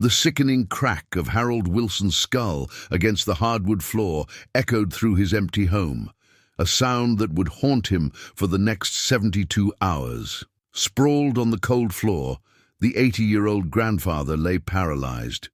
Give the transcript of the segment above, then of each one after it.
The sickening crack of Harold Wilson's skull against the hardwood floor echoed through his empty home, a sound that would haunt him for the next 72 hours. Sprawled on the cold floor, the 80-year-old grandfather lay paralyzed,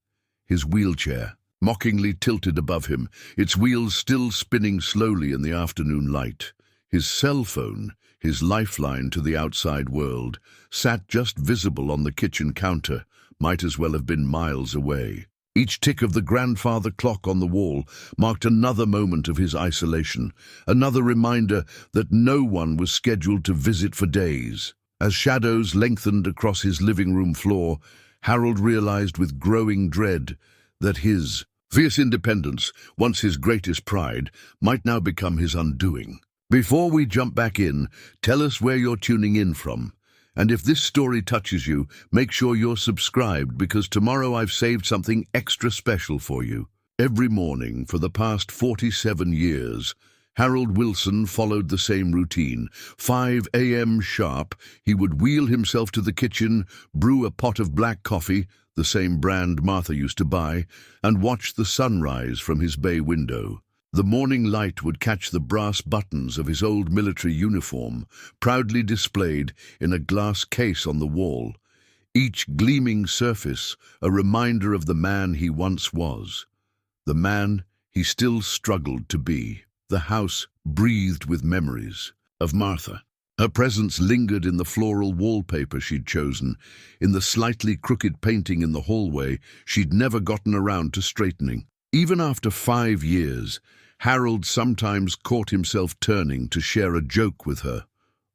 his wheelchair mockingly tilted above him, its wheels still spinning slowly in the afternoon light. His cell phone, his lifeline to the outside world, sat just visible on the kitchen counter, might as well have been miles away. Each tick of the grandfather clock on the wall marked another moment of his isolation, another reminder that no one was scheduled to visit for days. As shadows lengthened across his living room floor, Harold realized with growing dread that his fierce independence, once his greatest pride, might now become his undoing. Before we jump back in, tell us where you're tuning in from. And if this story touches you, make sure you're subscribed, because tomorrow I've saved something extra special for you. Every morning for the past 47 years, Harold Wilson followed the same routine. 5 a.m. sharp, he would wheel himself to the kitchen, brew a pot of black coffee, the same brand Martha used to buy, and watch the sunrise from his bay window. The morning light would catch the brass buttons of his old military uniform, proudly displayed in a glass case on the wall, each gleaming surface a reminder of the man he once was, the man he still struggled to be. The house breathed with memories of Martha. Her presence lingered in the floral wallpaper she'd chosen, in the slightly crooked painting in the hallway she'd never gotten around to straightening. Even after 5 years, Harold sometimes caught himself turning to share a joke with her,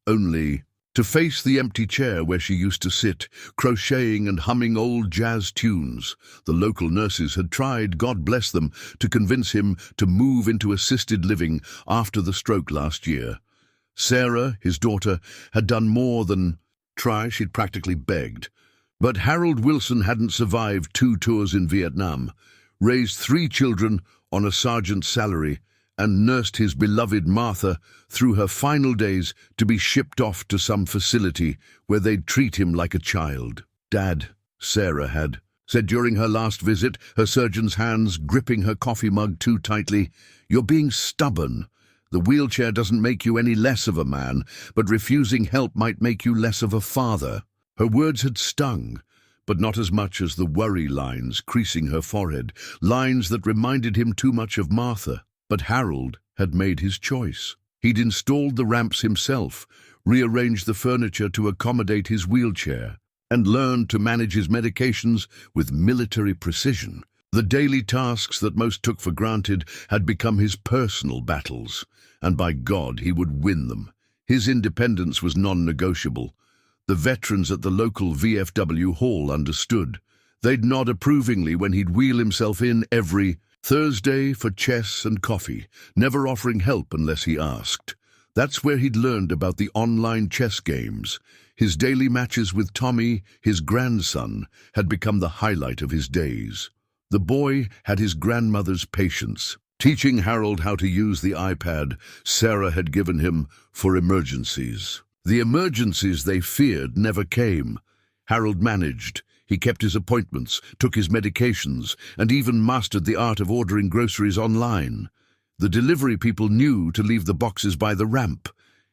only to face the empty chair where she used to sit, crocheting and humming old jazz tunes. The local nurses had tried, God bless them, to convince him to move into assisted living after the stroke last year. Sarah, his daughter, had done more than try. She'd practically begged. But Harold Wilson hadn't survived 2 tours in Vietnam, raised 3 children on a sergeant's salary, and nursed his beloved Martha through her final days to be shipped off to some facility where they'd treat him like a child. "Dad," Sarah had said during her last visit, her surgeon's hands gripping her coffee mug too tightly, "you're being stubborn. The wheelchair doesn't make you any less of a man, but refusing help might make you less of a father." Her words had stung, but not as much as the worry lines creasing her forehead, lines that reminded him too much of Martha. But Harold had made his choice. He'd installed the ramps himself, rearranged the furniture to accommodate his wheelchair, and learned to manage his medications with military precision. The daily tasks that most took for granted had become his personal battles, and by God, he would win them. His independence was non-negotiable. The veterans at the local VFW hall understood. They'd nod approvingly when he'd wheel himself in every Thursday for chess and coffee, never offering help unless he asked. That's where he'd learned about the online chess games. His daily matches with Tommy, his grandson, had become the highlight of his days. The boy had his grandmother's patience, teaching Harold how to use the iPad Sarah had given him for emergencies. The emergencies they feared never came. Harold managed. He kept his appointments, took his medications, and even mastered the art of ordering groceries online. The delivery people knew to leave the boxes by the ramp,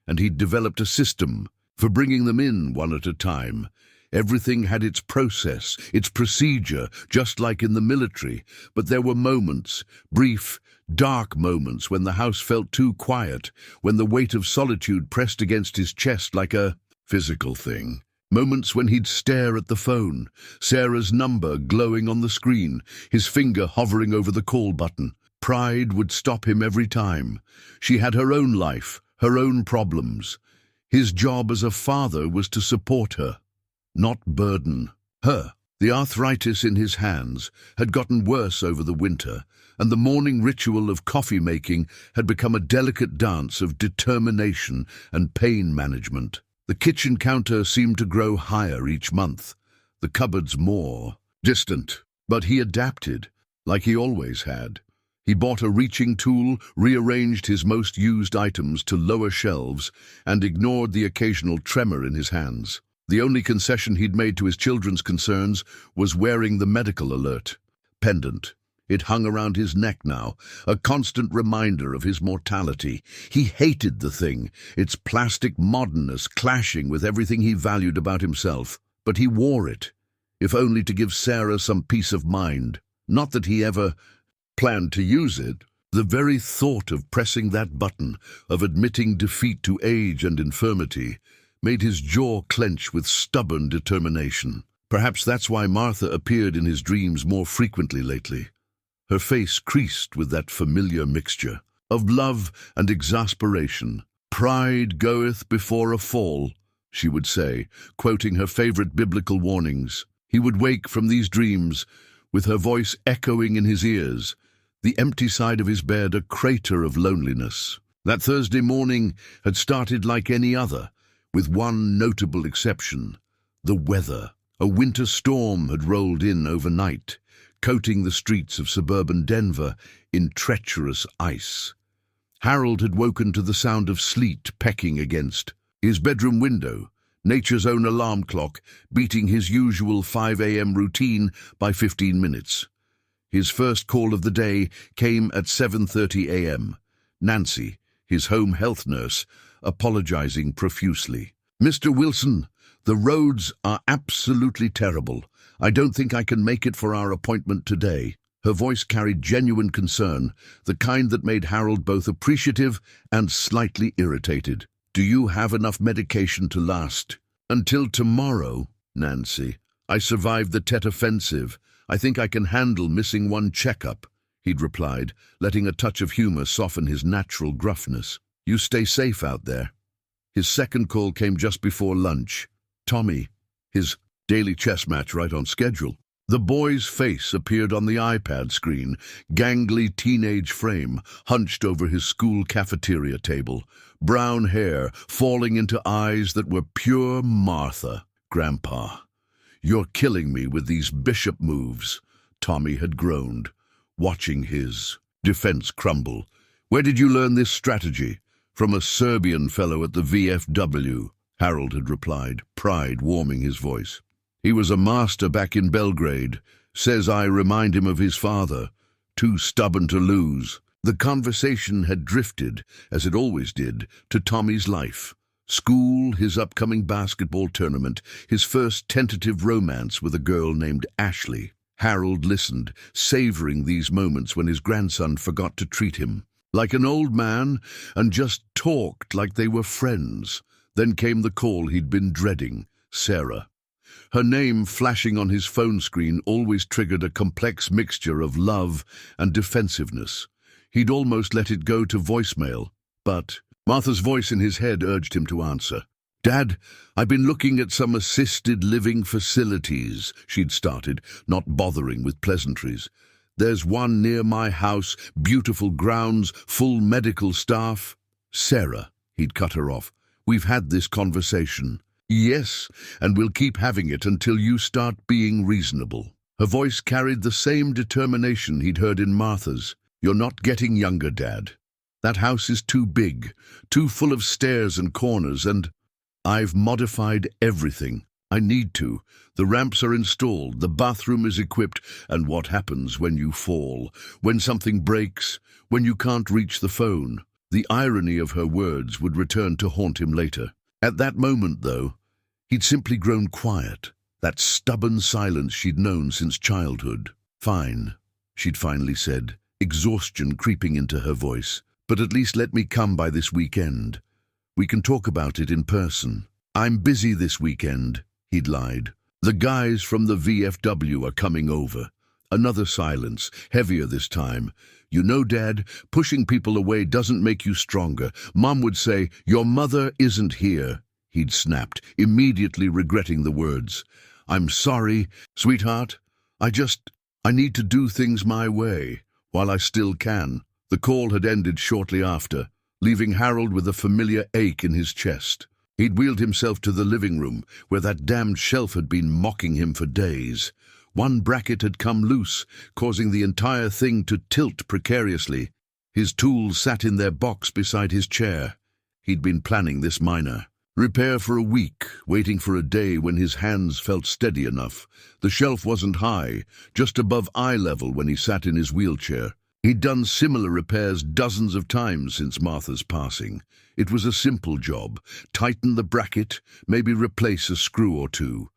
and he'd developed a system for bringing them in one at a time. Everything had its process, its procedure, just like in the military, but there were moments, brief, dark moments, when the house felt too quiet, when the weight of solitude pressed against his chest like a physical thing. Moments when he'd stare at the phone, Sarah's number glowing on the screen, his finger hovering over the call button. Pride would stop him every time. She had her own life, her own problems. His job as a father was to support her, not burden her. The arthritis in his hands had gotten worse over the winter, and the morning ritual of coffee making had become a delicate dance of determination and pain management. The kitchen counter seemed to grow higher each month, the cupboards more distant, but he adapted, like he always had. He bought a reaching tool, rearranged his most used items to lower shelves, and ignored the occasional tremor in his hands. The only concession he'd made to his children's concerns was wearing the medical alert pendant. It hung around his neck now, a constant reminder of his mortality. He hated the thing, its plastic modernness clashing with everything he valued about himself. But he wore it, if only to give Sarah some peace of mind. Not that he ever planned to use it. The very thought of pressing that button, of admitting defeat to age and infirmity, made his jaw clench with stubborn determination. Perhaps that's why Martha appeared in his dreams more frequently lately. Her face creased with that familiar mixture of love and exasperation. "Pride goeth before a fall," she would say, quoting her favorite biblical warnings. He would wake from these dreams with her voice echoing in his ears, the empty side of his bed a crater of loneliness. That Thursday morning had started like any other, with one notable exception: the weather. A winter storm had rolled in overnight, coating the streets of suburban Denver in treacherous ice. Harold had woken to the sound of sleet pecking against his bedroom window, nature's own alarm clock beating his usual 5 a.m. routine by 15 minutes. His first call of the day came at 7:30 a.m. Nancy, his home health nurse, apologizing profusely. "Mr. Wilson, the roads are absolutely terrible. I don't think I can make it for our appointment today." Her voice carried genuine concern, the kind that made Harold both appreciative and slightly irritated. "Do you have enough medication to last until tomorrow, Nancy? I survived the Tet offensive. I think I can handle missing one checkup," he'd replied, letting a touch of humor soften his natural gruffness. "You stay safe out there." His second call came just before lunch. Tommy, his daily chess match right on schedule. The boy's face appeared on the iPad screen, gangly teenage frame hunched over his school cafeteria table, brown hair falling into eyes that were pure Martha. "Grandpa, you're killing me with these bishop moves," Tommy had groaned, watching his defense crumble. "Where did you learn this strategy?" "From a Serbian fellow at the VFW, Harold had replied, pride warming his voice. "He was a master back in Belgrade. Says I remind him of his father. Too stubborn to lose." The conversation had drifted, as it always did, to Tommy's life. School, his upcoming basketball tournament, his first tentative romance with a girl named Ashley. Harold listened, savoring these moments when his grandson forgot to treat him like an old man and just talked like they were friends. Then came the call he'd been dreading, Sarah. Her name flashing on his phone screen always triggered a complex mixture of love and defensiveness. He'd almost let it go to voicemail, but Martha's voice in his head urged him to answer. "Dad, I've been looking at some assisted living facilities," she'd started, not bothering with pleasantries. "There's one near my house, beautiful grounds, full medical staff." "Sarah," he'd cut her off, "we've had this conversation." "Yes, and we'll keep having it until you start being reasonable." Her voice carried the same determination he'd heard in Martha's. "You're not getting younger, Dad. That house is too big, too full of stairs and corners, and I've modified everything. I need to. The ramps are installed, the bathroom is equipped, and what happens when you fall? When something breaks? When you can't reach the phone?" The irony of her words would return to haunt him later. At that moment, though, he'd simply grown quiet, that stubborn silence she'd known since childhood. "Fine," she'd finally said, exhaustion creeping into her voice. "But at least let me come by this weekend. We can talk about it in person." "I'm busy this weekend," he'd lied. "The guys from the VFW are coming over." Another silence, heavier this time. "You know, Dad, pushing people away doesn't make you stronger. Mom would say, 'Your mother isn't here,'" he'd snapped, immediately regretting the words. "I'm sorry, sweetheart. I need to do things my way, while I still can." The call had ended shortly after, leaving Harold with a familiar ache in his chest. He'd wheeled himself to the living room, where that damned shelf had been mocking him for days. One bracket had come loose, causing the entire thing to tilt precariously. His tools sat in their box beside his chair. He'd been planning this minor. Repair for a week, waiting for a day when his hands felt steady enough. The shelf wasn't high, just above eye level when he sat in his wheelchair. He'd done similar repairs dozens of times since Martha's passing. It was a simple job. Tighten the bracket, maybe replace a screw or two.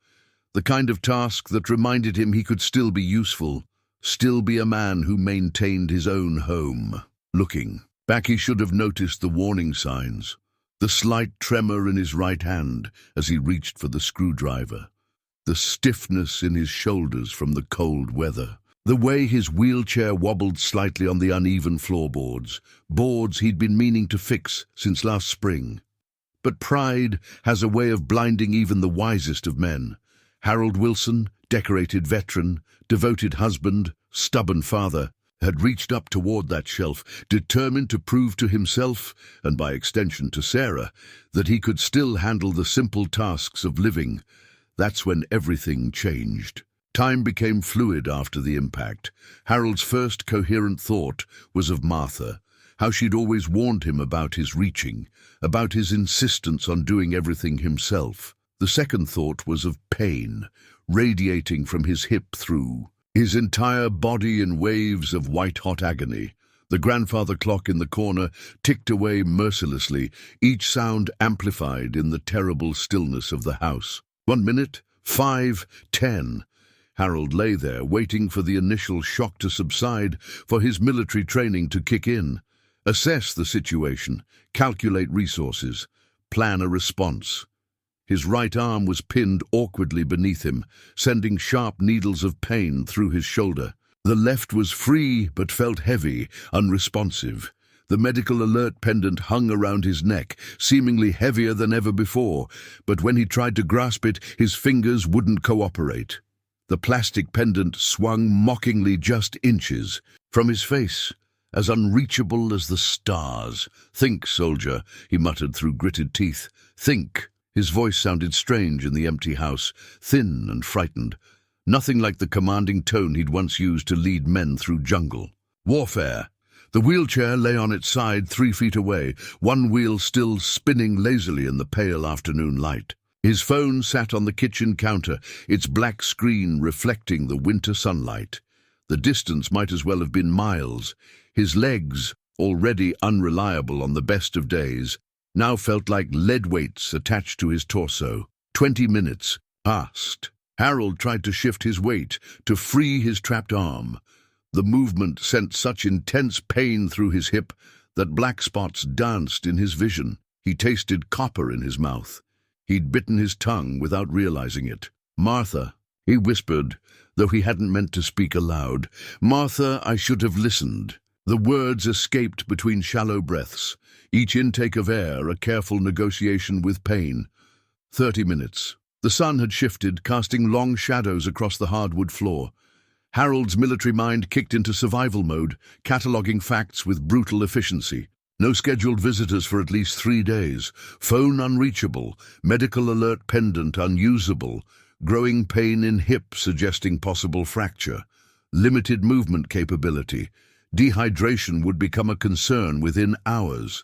The kind of task that reminded him he could still be useful, still be a man who maintained his own home. Looking back, he should have noticed the warning signs. The slight tremor in his right hand as he reached for the screwdriver. The stiffness in his shoulders from the cold weather. The way his wheelchair wobbled slightly on the uneven floorboards, boards he'd been meaning to fix since last spring. But pride has a way of blinding even the wisest of men. Harold Wilson, decorated veteran, devoted husband, stubborn father, had reached up toward that shelf, determined to prove to himself, and by extension to Sarah, that he could still handle the simple tasks of living. That's when everything changed. Time became fluid after the impact. Harold's first coherent thought was of Martha, how she'd always warned him about his reaching, about his insistence on doing everything himself. The second thought was of pain, radiating from his hip through his entire body in waves of white-hot agony. The grandfather clock in the corner ticked away mercilessly, each sound amplified in the terrible stillness of the house. 1 minute, 5, 10. Harold lay there, waiting for the initial shock to subside, for his military training to kick in. Assess the situation, calculate resources, plan a response. His right arm was pinned awkwardly beneath him, sending sharp needles of pain through his shoulder. The left was free, but felt heavy, unresponsive. The medical alert pendant hung around his neck, seemingly heavier than ever before, but when he tried to grasp it, his fingers wouldn't cooperate. The plastic pendant swung mockingly just inches from his face, as unreachable as the stars. "Think, soldier," he muttered through gritted teeth. "Think." His voice sounded strange in the empty house, thin and frightened. Nothing like the commanding tone he'd once used to lead men through jungle. Warfare. The wheelchair lay on its side 3 feet away, one wheel still spinning lazily in the pale afternoon light. His phone sat on the kitchen counter, its black screen reflecting the winter sunlight. The distance might as well have been miles. His legs, already unreliable on the best of days, now felt like lead weights attached to his torso. 20 minutes passed. Harold tried to shift his weight, to free his trapped arm. The movement sent such intense pain through his hip that black spots danced in his vision. He tasted copper in his mouth. He'd bitten his tongue without realizing it. "Martha," he whispered, though he hadn't meant to speak aloud. "Martha, I should have listened." The words escaped between shallow breaths, each intake of air a careful negotiation with pain. 30 minutes. The sun had shifted, casting long shadows across the hardwood floor. Harold's military mind kicked into survival mode, cataloguing facts with brutal efficiency. No scheduled visitors for at least 3 days. Phone unreachable. Medical alert pendant unusable. Growing pain in hip suggesting possible fracture. Limited movement capability. Dehydration would become a concern within hours.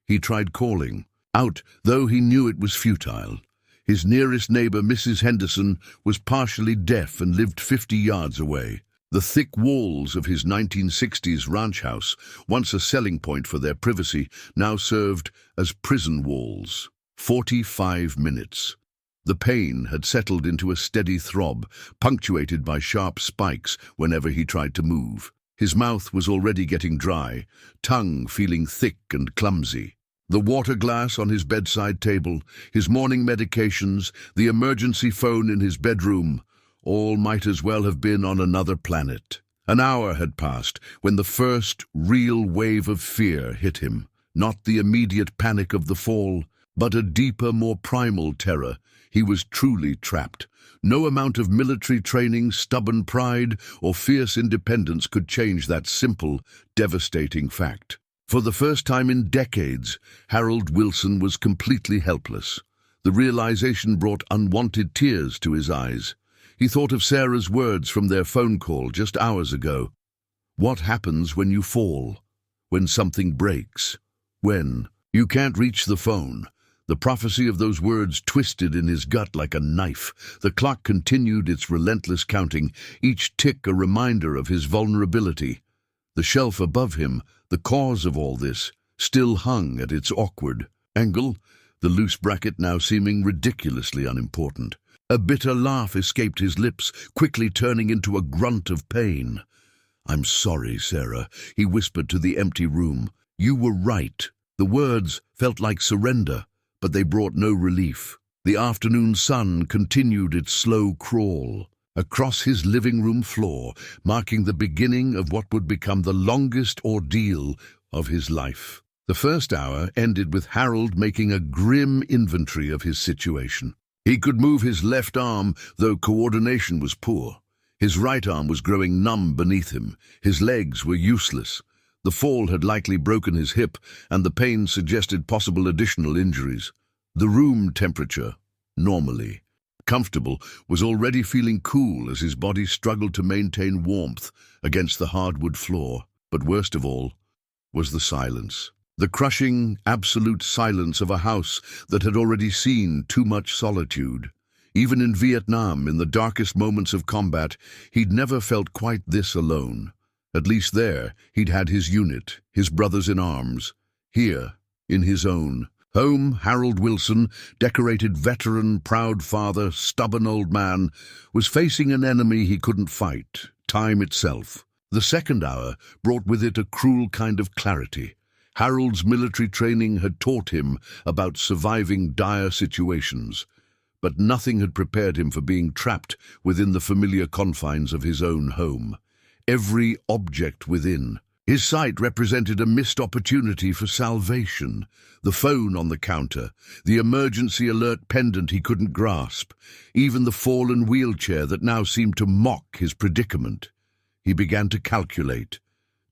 He tried calling out, though he knew it was futile. His nearest neighbor, Mrs. Henderson, was partially deaf and lived 50 yards away. The thick walls of his 1960s ranch house, once a selling point for their privacy, now served as prison walls. 45 minutes. The pain had settled into a steady throb, punctuated by sharp spikes whenever he tried to move. His mouth was already getting dry, tongue feeling thick and clumsy. The water glass on his bedside table, his morning medications, the emergency phone in his bedroom, all might as well have been on another planet. An hour had passed when the first real wave of fear hit him. Not the immediate panic of the fall, but a deeper, more primal terror. He was truly trapped. No amount of military training, stubborn pride, or fierce independence could change that simple, devastating fact. For the first time in decades, Harold Wilson was completely helpless. The realization brought unwanted tears to his eyes. He thought of Sarah's words from their phone call just hours ago. What happens when you fall? When something breaks? When you can't reach the phone? The prophecy of those words twisted in his gut like a knife. The clock continued its relentless counting, each tick a reminder of his vulnerability. The shelf above him, the cause of all this, still hung at its awkward angle, the loose bracket now seeming ridiculously unimportant. A bitter laugh escaped his lips, quickly turning into a grunt of pain. "I'm sorry, Sarah," he whispered to the empty room. "You were right." The words felt like surrender, but they brought no relief. The afternoon sun continued its slow crawl across his living room floor, marking the beginning of what would become the longest ordeal of his life. The first hour ended with Harold making a grim inventory of his situation. He could move his left arm, though coordination was poor. His right arm was growing numb beneath him. His legs were useless. The fall had likely broken his hip, and the pain suggested possible additional injuries. The room temperature, normally comfortable, was already feeling cool as his body struggled to maintain warmth against the hardwood floor. But worst of all was the silence. The crushing, absolute silence of a house that had already seen too much solitude. Even in Vietnam, in the darkest moments of combat, he'd never felt quite this alone. At least there, he'd had his unit, his brothers in arms. Here, in his own home, Harold Wilson, decorated veteran, proud father, stubborn old man, was facing an enemy he couldn't fight, time itself. The second hour brought with it a cruel kind of clarity. Harold's military training had taught him about surviving dire situations, but nothing had prepared him for being trapped within the familiar confines of his own home. Every object within his sight represented a missed opportunity for salvation. The phone on the counter, the emergency alert pendant he couldn't grasp, even the fallen wheelchair that now seemed to mock his predicament. He began to calculate,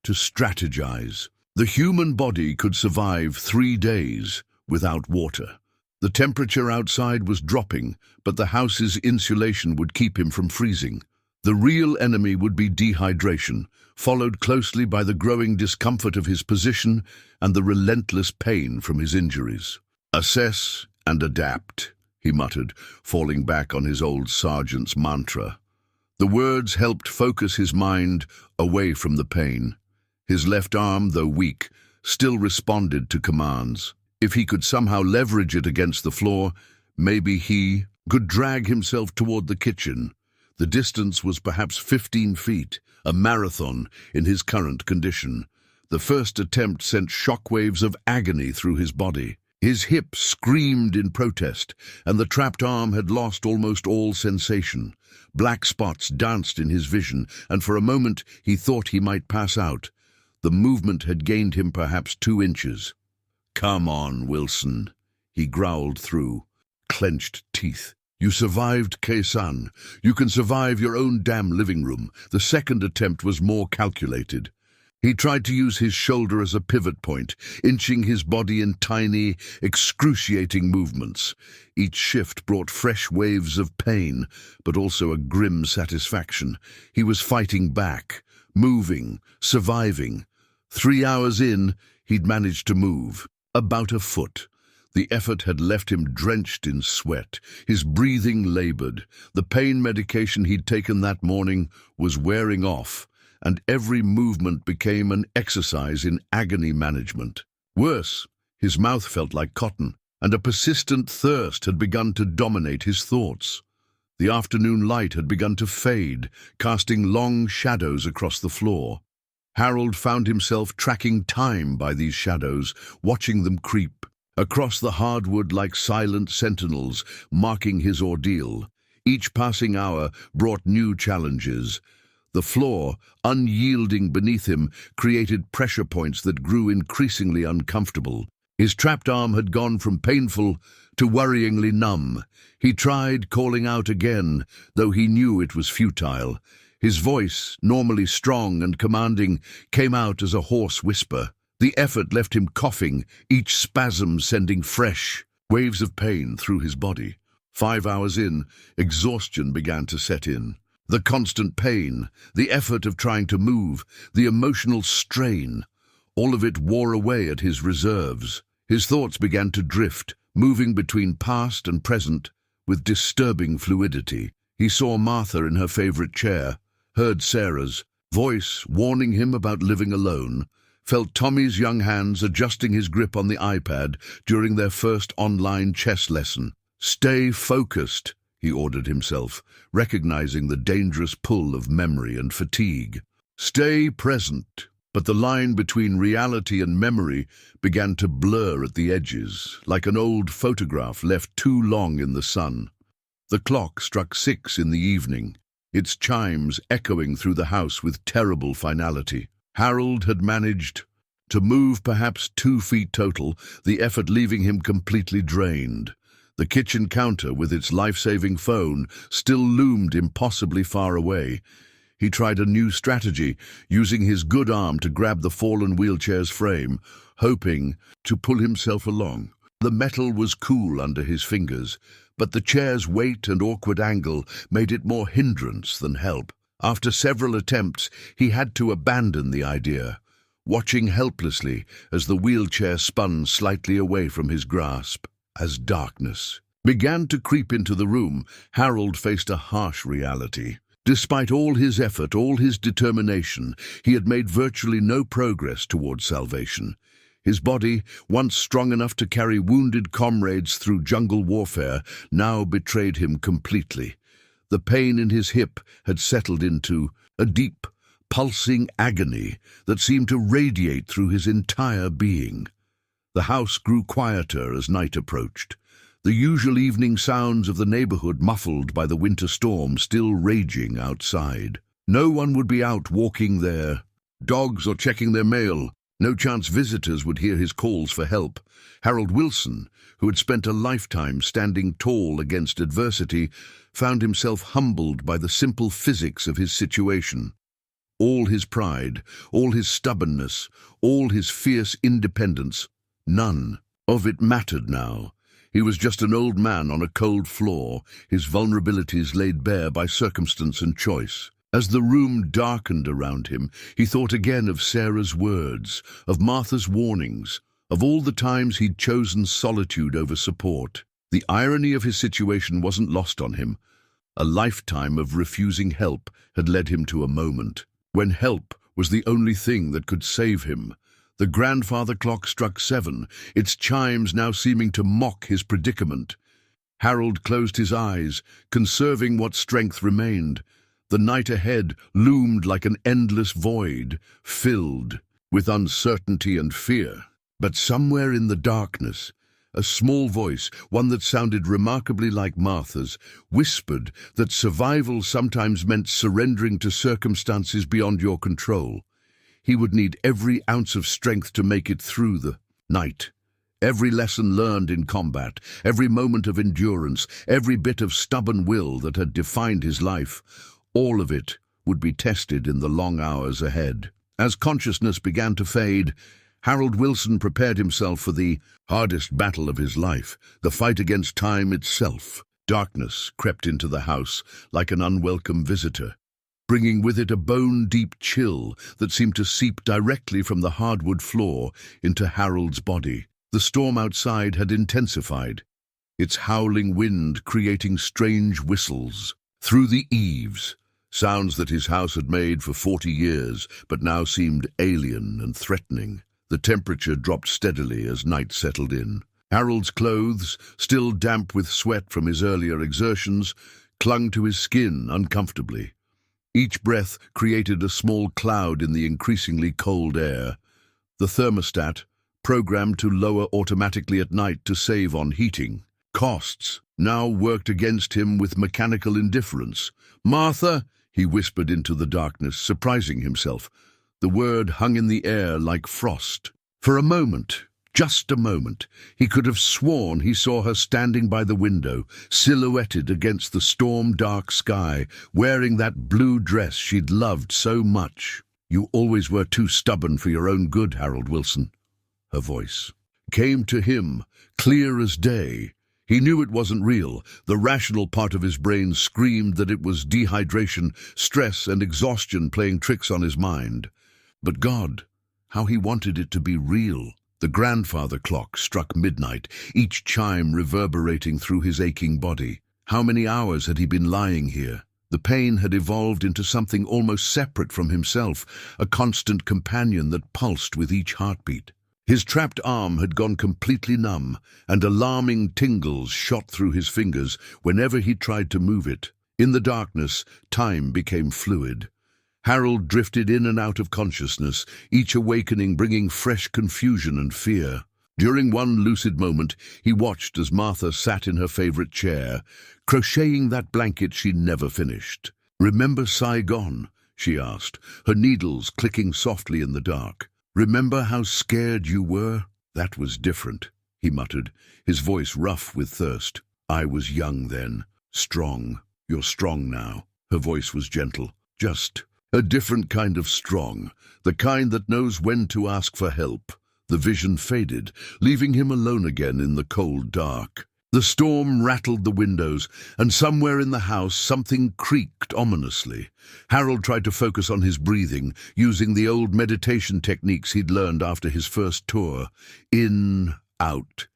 to strategize. The human body could survive 3 days without water. The temperature outside was dropping, but the house's insulation would keep him from freezing. The real enemy would be dehydration, followed closely by the growing discomfort of his position and the relentless pain from his injuries. "Assess and adapt," he muttered, falling back on his old sergeant's mantra. The words helped focus his mind away from the pain. His left arm, though weak, still responded to commands. If he could somehow leverage it against the floor, maybe he could drag himself toward the kitchen. The distance was perhaps 15 feet, a marathon in his current condition. The first attempt sent shockwaves of agony through his body. His hip screamed in protest, and the trapped arm had lost almost all sensation. Black spots danced in his vision, and for a moment he thought he might pass out. The movement had gained him perhaps 2 inches. "Come on, Wilson," he growled through clenched teeth. "You survived Khe Sanh. You can survive your own damn living room." The second attempt was more calculated. He tried to use his shoulder as a pivot point, inching his body in tiny, excruciating movements. Each shift brought fresh waves of pain, but also a grim satisfaction. He was fighting back, moving, surviving. 3 hours in, he'd managed to move. About a foot. The effort had left him drenched in sweat, his breathing labored. The pain medication he'd taken that morning was wearing off, and every movement became an exercise in agony management. Worse, his mouth felt like cotton, and a persistent thirst had begun to dominate his thoughts. The afternoon light had begun to fade, casting long shadows across the floor. Harold found himself tracking time by these shadows, watching them creep across the hardwood like silent sentinels, marking his ordeal. Each passing hour brought new challenges. The floor, unyielding beneath him, created pressure points that grew increasingly uncomfortable. His trapped arm had gone from painful to worryingly numb. He tried calling out again, though he knew it was futile. His voice, normally strong and commanding, came out as a hoarse whisper. The effort left him coughing, each spasm sending fresh waves of pain through his body. 5 hours in, exhaustion began to set in. The constant pain, the effort of trying to move, the emotional strain, all of it wore away at his reserves. His thoughts began to drift, moving between past and present with disturbing fluidity. He saw Martha in her favorite chair, heard Sarah's voice warning him about living alone, felt Tommy's young hands adjusting his grip on the iPad during their first online chess lesson. "Stay focused," he ordered himself, recognizing the dangerous pull of memory and fatigue. "Stay present." But the line between reality and memory began to blur at the edges, like an old photograph left too long in the sun. The clock struck 6 in the evening, its chimes echoing through the house with terrible finality. Harold had managed to move perhaps 2 feet total, the effort leaving him completely drained. The kitchen counter, with its life-saving phone, still loomed impossibly far away. He tried a new strategy, using his good arm to grab the fallen wheelchair's frame, hoping to pull himself along. The metal was cool under his fingers, but the chair's weight and awkward angle made it more hindrance than help. After several attempts, he had to abandon the idea, watching helplessly as the wheelchair spun slightly away from his grasp. As darkness began to creep into the room, Harold faced a harsh reality. Despite all his effort, all his determination, he had made virtually no progress towards salvation. His body, once strong enough to carry wounded comrades through jungle warfare, now betrayed him completely. The pain in his hip had settled into a deep, pulsing agony that seemed to radiate through his entire being. The house grew quieter as night approached, the usual evening sounds of the neighborhood muffled by the winter storm still raging outside. No one would be out walking their dogs or checking their mail. No chance visitors would hear his calls for help. Harold Wilson, who had spent a lifetime standing tall against adversity, found himself humbled by the simple physics of his situation. All his pride, all his stubbornness, all his fierce independence, none of it mattered now. He was just an old man on a cold floor, his vulnerabilities laid bare by circumstance and choice. As the room darkened around him, he thought again of Sarah's words, of Martha's warnings, of all the times he'd chosen solitude over support. The irony of his situation wasn't lost on him. A lifetime of refusing help had led him to a moment when help was the only thing that could save him. The grandfather clock struck 7, its chimes now seeming to mock his predicament. Harold closed his eyes, conserving what strength remained. The night ahead loomed like an endless void, filled with uncertainty and fear. But somewhere in the darkness, a small voice, one that sounded remarkably like Martha's, whispered that survival sometimes meant surrendering to circumstances beyond your control. He would need every ounce of strength to make it through the night. Every lesson learned in combat, every moment of endurance, every bit of stubborn will that had defined his life, all of it would be tested in the long hours ahead. As consciousness began to fade, Harold Wilson prepared himself for the hardest battle of his life, the fight against time itself. Darkness crept into the house like an unwelcome visitor, bringing with it a bone-deep chill that seemed to seep directly from the hardwood floor into Harold's body. The storm outside had intensified, its howling wind creating strange whistles through the eaves, sounds that his house had made for 40 years but now seemed alien and threatening. The temperature dropped steadily as night settled in. Harold's clothes, still damp with sweat from his earlier exertions, clung to his skin uncomfortably. Each breath created a small cloud in the increasingly cold air. The thermostat, programmed to lower automatically at night to save on heating costs, now worked against him with mechanical indifference. "Martha," he whispered into the darkness, surprising himself. The word hung in the air like frost. For a moment, just a moment, he could have sworn he saw her standing by the window, silhouetted against the storm-dark sky, wearing that blue dress she'd loved so much. "You always were too stubborn for your own good, Harold Wilson." Her voice came to him, clear as day. He knew it wasn't real. The rational part of his brain screamed that it was dehydration, stress, and exhaustion playing tricks on his mind. But God, how he wanted it to be real. The grandfather clock struck midnight, each chime reverberating through his aching body. How many hours had he been lying here? The pain had evolved into something almost separate from himself, a constant companion that pulsed with each heartbeat. His trapped arm had gone completely numb, and alarming tingles shot through his fingers whenever he tried to move it. In the darkness, time became fluid. Harold drifted in and out of consciousness, each awakening bringing fresh confusion and fear. During one lucid moment, he watched as Martha sat in her favorite chair, crocheting that blanket she never finished. "Remember Saigon?" she asked, her needles clicking softly in the dark. "Remember how scared you were?" "That was different," he muttered, his voice rough with thirst. "I was young then, strong. You're strong now." Her voice was gentle. "Just a different kind of strong, the kind that knows when to ask for help." The vision faded, leaving him alone again in the cold dark. The storm rattled the windows, and somewhere in the house something creaked ominously. Harold tried to focus on his breathing, using the old meditation techniques he'd learned after his first tour. In, out,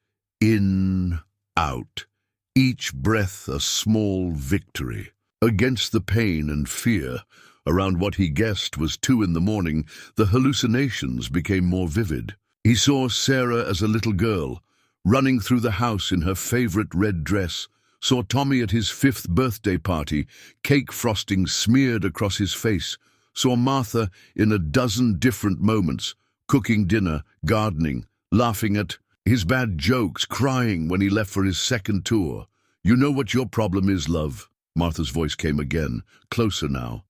each breath a small victory. Against the pain and fear, around what he guessed was 2 in the morning, the hallucinations became more vivid. He saw Sarah as a little girl, running through the house in her favorite red dress, saw Tommy at his 5th birthday party, cake frosting smeared across his face, saw Martha in a dozen different moments, cooking dinner, gardening, laughing at his bad jokes, crying when he left for his second tour. "You know what your problem is, love." Martha's voice came again, closer now.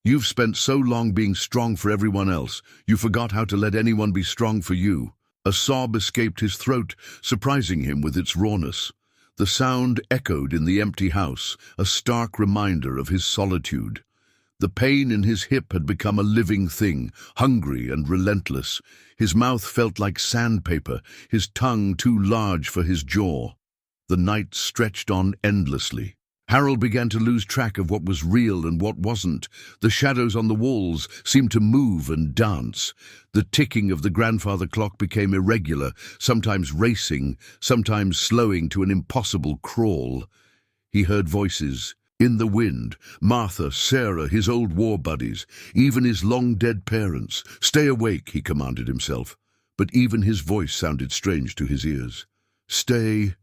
"You've spent so long being strong for everyone else, you forgot how to let anyone be strong for you." A sob escaped his throat, surprising him with its rawness. The sound echoed in the empty house, a stark reminder of his solitude. The pain in his hip had become a living thing, hungry and relentless. His mouth felt like sandpaper, his tongue too large for his jaw. The night stretched on endlessly. Harold began to lose track of what was real and what wasn't. The shadows on the walls seemed to move and dance. The ticking of the grandfather clock became irregular, sometimes racing, sometimes slowing to an impossible crawl. He heard voices. In the wind, Martha, Sarah, his old war buddies, even his long-dead parents. "Stay awake," he commanded himself. But even his voice sounded strange to his ears. "Stay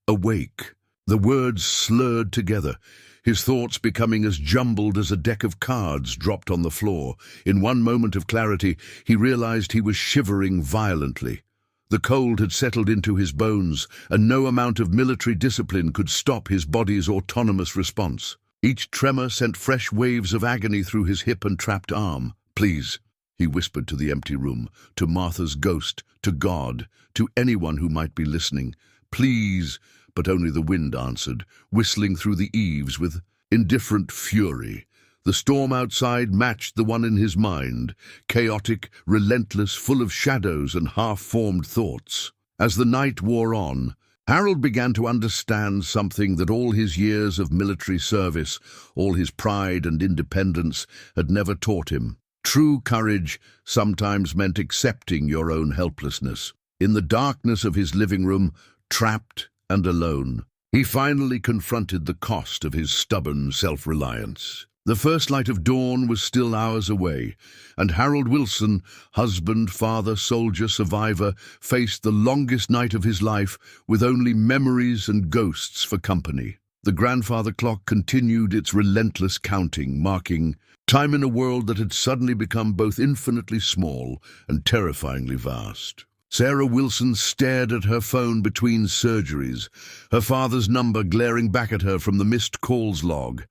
awake." The words slurred together, his thoughts becoming as jumbled as a deck of cards dropped on the floor. In one moment of clarity, he realized he was shivering violently. The cold had settled into his bones, and no amount of military discipline could stop his body's autonomous response. Each tremor sent fresh waves of agony through his hip and trapped arm. "Please," he whispered to the empty room, to Martha's ghost, to God, to anyone who might be listening. "Please." But only the wind answered, whistling through the eaves with indifferent fury. The storm outside matched the one in his mind, chaotic, relentless, full of shadows and half-formed thoughts. As the night wore on, Harold began to understand something that all his years of military service, all his pride and independence, had never taught him. True courage sometimes meant accepting your own helplessness. In the darkness of his living room, trapped and alone, he finally confronted the cost of his stubborn self-reliance. The first light of dawn was still hours away, and Harold Wilson, husband, father, soldier, survivor, faced the longest night of his life with only memories and ghosts for company. The grandfather clock continued its relentless counting, marking time in a world that had suddenly become both infinitely small and terrifyingly vast. Sarah Wilson stared at her phone between surgeries, her father's number glaring back at her from the missed calls log.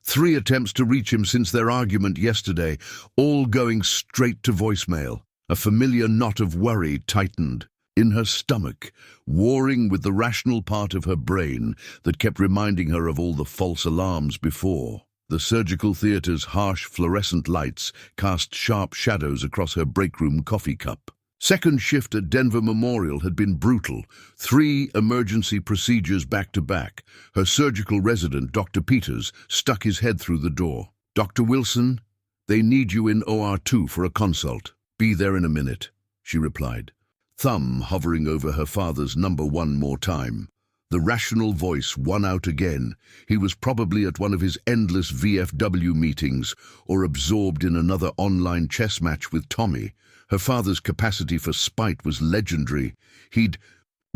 3 attempts to reach him since their argument yesterday, all going straight to voicemail. A familiar knot of worry tightened in her stomach, warring with the rational part of her brain that kept reminding her of all the false alarms before. The surgical theater's harsh fluorescent lights cast sharp shadows across her break-room coffee cup. Second shift at Denver Memorial had been brutal. 3 emergency procedures back-to-back. Her surgical resident, Dr. Peters, stuck his head through the door. "Dr. Wilson, they need you in OR2 for a consult." "Be there in a minute," she replied. thumb hovering over her father's number one more time. The rational voice won out again. He was probably at one of his endless VFW meetings or absorbed in another online chess match with Tommy. Her father's capacity for spite was legendary. He'd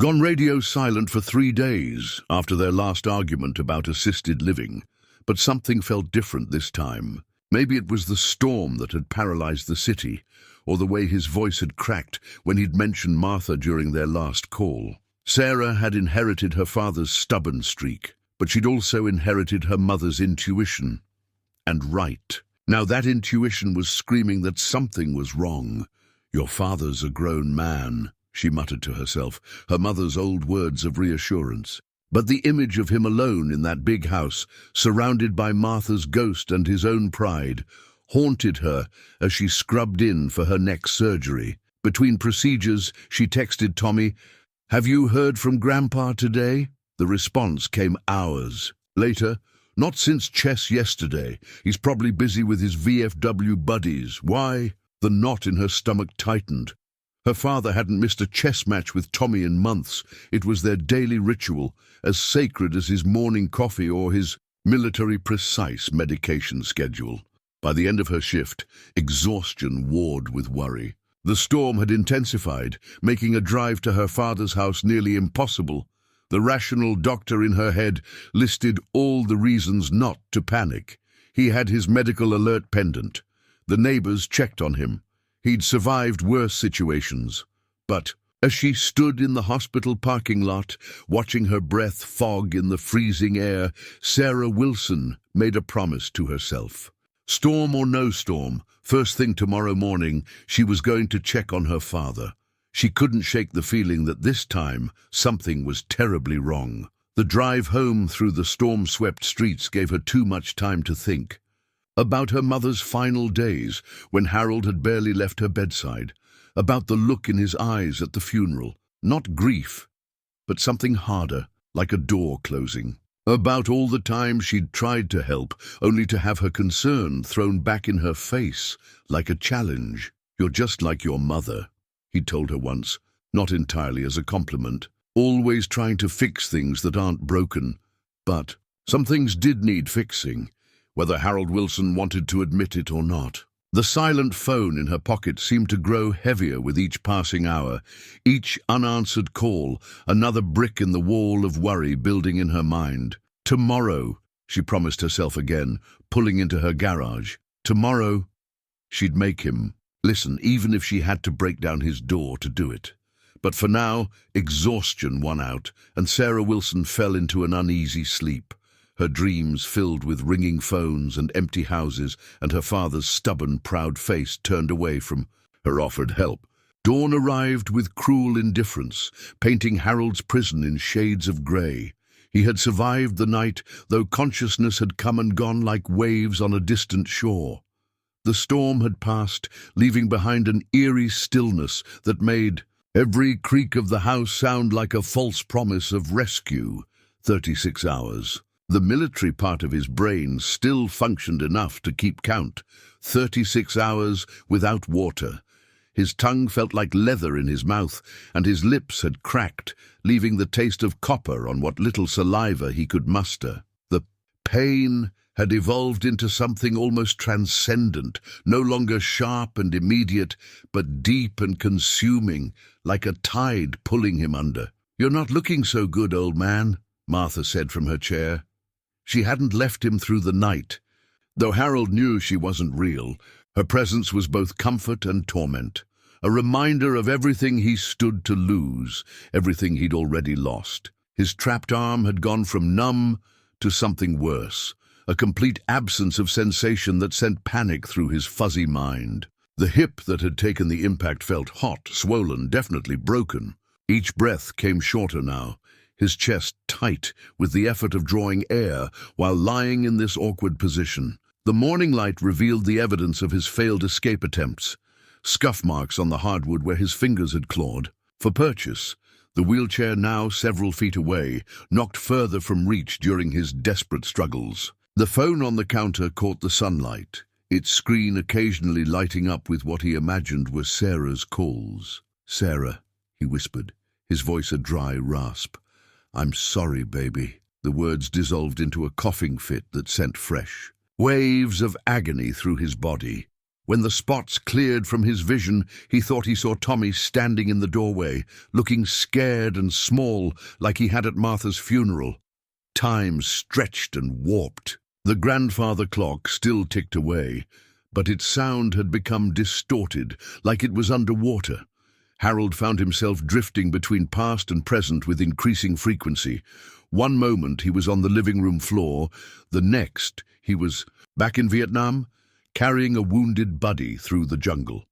gone radio silent for 3 days after their last argument about assisted living. But something felt different this time. Maybe it was the storm that had paralyzed the city, or the way his voice had cracked when he'd mentioned Martha during their last call. Sarah had inherited her father's stubborn streak, but she'd also inherited her mother's intuition. And right. Now that intuition was screaming that something was wrong. "Your father's a grown man," she muttered to herself, her mother's old words of reassurance. But the image of him alone in that big house, surrounded by Martha's ghost and his own pride, haunted her as she scrubbed in for her neck surgery. Between procedures, she texted Tommy, "Have you heard from Grandpa today?" The response came hours later. "Not since chess yesterday. He's probably busy with his VFW buddies." Why? The knot in her stomach tightened. Her father hadn't missed a chess match with Tommy in months. It was their daily ritual, as sacred as his morning coffee or his military-precise medication schedule. By the end of her shift, exhaustion warred with worry. The storm had intensified, making a drive to her father's house nearly impossible. The rational doctor in her head listed all the reasons not to panic. He had his medical alert pendant. The neighbors checked on him. He'd survived worse situations. But as she stood in the hospital parking lot, watching her breath fog in the freezing air, Sarah Wilson made a promise to herself. Storm or no storm, first thing tomorrow morning, she was going to check on her father. She couldn't shake the feeling that this time something was terribly wrong. The drive home through the storm-swept streets gave her too much time to think. About her mother's final days, when Harold had barely left her bedside. About the look in his eyes at the funeral. Not grief, but something harder, like a door closing. About all the time she'd tried to help, only to have her concern thrown back in her face, like a challenge. "You're just like your mother," he told her once, not entirely as a compliment. "Always trying to fix things that aren't broken." But some things did need fixing, whether Harold Wilson wanted to admit it or not. The silent phone in her pocket seemed to grow heavier with each passing hour. Each unanswered call, another brick in the wall of worry building in her mind. Tomorrow, she promised herself again, pulling into her garage. Tomorrow, she'd make him listen, even if she had to break down his door to do it. But for now, exhaustion won out, and Sarah Wilson fell into an uneasy sleep. Her dreams filled with ringing phones and empty houses, and her father's stubborn, proud face turned away from her offered help. Dawn arrived with cruel indifference, painting Harold's prison in shades of grey. He had survived the night, though consciousness had come and gone like waves on a distant shore. The storm had passed, leaving behind an eerie stillness that made every creak of the house sound like a false promise of rescue. 36 hours. The military part of his brain still functioned enough to keep count. 36 hours without water. His tongue felt like leather in his mouth, and his lips had cracked, leaving the taste of copper on what little saliva he could muster. The pain had evolved into something almost transcendent, no longer sharp and immediate, but deep and consuming, like a tide pulling him under. "You're not looking so good, old man," Martha said from her chair. She hadn't left him through the night. Though Harold knew she wasn't real, her presence was both comfort and torment, a reminder of everything he stood to lose, everything he'd already lost. His trapped arm had gone from numb to something worse, a complete absence of sensation that sent panic through his fuzzy mind. The hip that had taken the impact felt hot, swollen, definitely broken. Each breath came shorter now, his chest tight with the effort of drawing air while lying in this awkward position. The morning light revealed the evidence of his failed escape attempts, scuff marks on the hardwood where his fingers had clawed. For purchase, the wheelchair now several feet away, knocked further from reach during his desperate struggles. The phone on the counter caught the sunlight, its screen occasionally lighting up with what he imagined were Sarah's calls. "Sarah," he whispered, his voice a dry rasp. "I'm sorry, baby." The words dissolved into a coughing fit that sent fresh waves of agony through his body. When the spots cleared from his vision, he thought he saw Tommy standing in the doorway, looking scared and small like he had at Martha's funeral. Time stretched and warped. The grandfather clock still ticked away, but its sound had become distorted, like it was underwater. Harold found himself drifting between past and present with increasing frequency. One moment he was on the living room floor, the next he was back in Vietnam, carrying a wounded buddy through the jungle.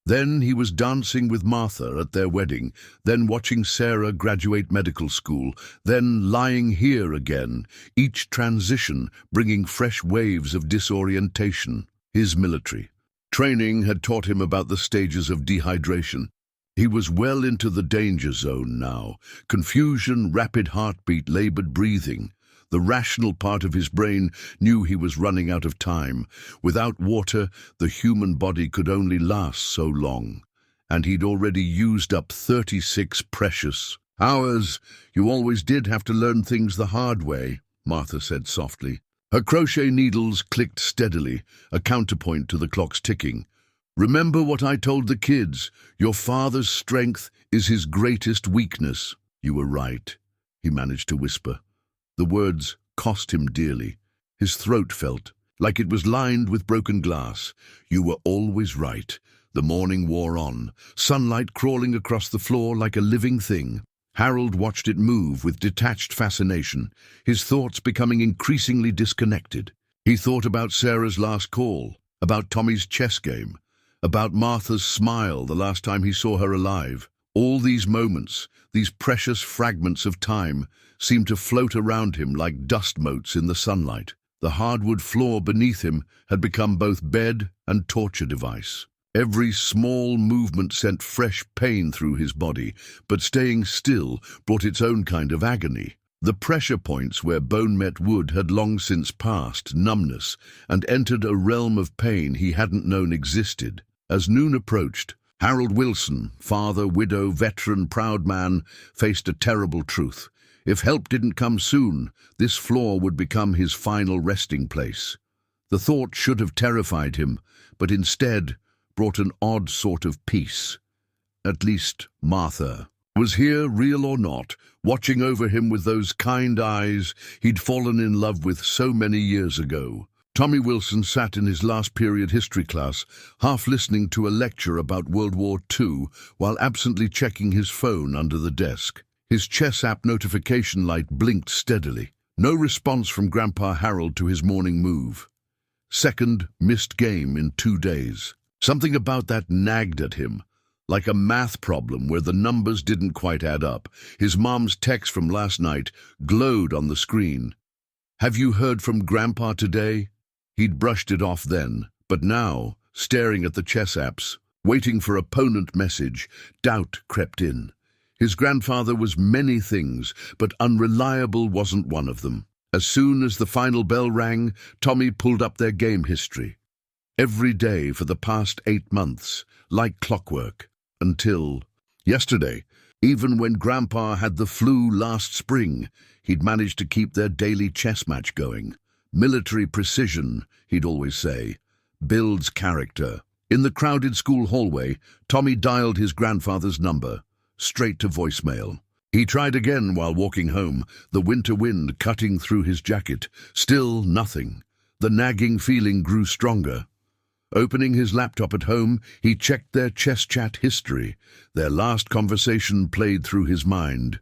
Then he was dancing with Martha at their wedding, then watching Sarah graduate medical school, then lying here again, each transition bringing fresh waves of disorientation. His military training had taught him about the stages of dehydration. He was well into the danger zone now. Confusion, rapid heartbeat, labored breathing. The rational part of his brain knew he was running out of time. Without water, the human body could only last so long. And he'd already used up 36 precious hours. "You always did have to learn things the hard way," Martha said softly. Her crochet needles clicked steadily, a counterpoint to the clock's ticking. "Remember what I told the kids. Your father's strength is his greatest weakness." "You were right," he managed to whisper. The words cost him dearly. His throat felt like it was lined with broken glass. "You were always right." The morning wore on, sunlight crawling across the floor like a living thing. Harold watched it move with detached fascination, his thoughts becoming increasingly disconnected. He thought about Sarah's last call, about Tommy's chess game, about Martha's smile the last time he saw her alive. All these moments, these precious fragments of time, seemed to float around him like dust motes in the sunlight. The hardwood floor beneath him had become both bed and torture device. Every small movement sent fresh pain through his body, but staying still brought its own kind of agony. The pressure points where bone met wood had long since passed numbness and entered a realm of pain he hadn't known existed. As noon approached, Harold Wilson, father, widow, veteran, proud man, faced a terrible truth. If help didn't come soon, this floor would become his final resting place. The thought should have terrified him, but instead brought an odd sort of peace. At least Martha was here, real or not, watching over him with those kind eyes he'd fallen in love with so many years ago. Tommy Wilson sat in his last period history class, half listening to a lecture about World War II while absently checking his phone under the desk. His chess app notification light blinked steadily. No response from Grandpa Harold to his morning move. Second missed game in 2 days. Something about that nagged at him, like a math problem where the numbers didn't quite add up. His mom's text from last night glowed on the screen. "Have you heard from Grandpa today?" He'd brushed it off then, but now, staring at the chess apps, waiting for opponent message, doubt crept in. His grandfather was many things, but unreliable wasn't one of them. As soon as the final bell rang, Tommy pulled up their game history. Every day for the past 8 months, like clockwork, until yesterday. Even when Grandpa had the flu last spring, he'd managed to keep their daily chess match going. Military precision, he'd always say, builds character. In the crowded school hallway, Tommy dialed his grandfather's number, straight to voicemail. He tried again while walking home, the winter wind cutting through his jacket. Still nothing. The nagging feeling grew stronger. Opening his laptop at home, he checked their chess chat history. Their last conversation played through his mind.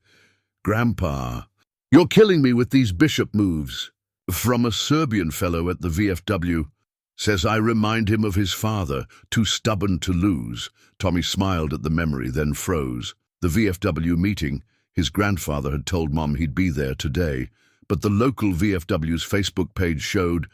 "Grandpa, you're killing me with these bishop moves." From a Serbian fellow at the VFW. Says I remind him of his father, too stubborn to lose. Tommy smiled at the memory, then froze. The VFW meeting. His grandfather had told Mom he'd be there today, but the local VFW's Facebook page showed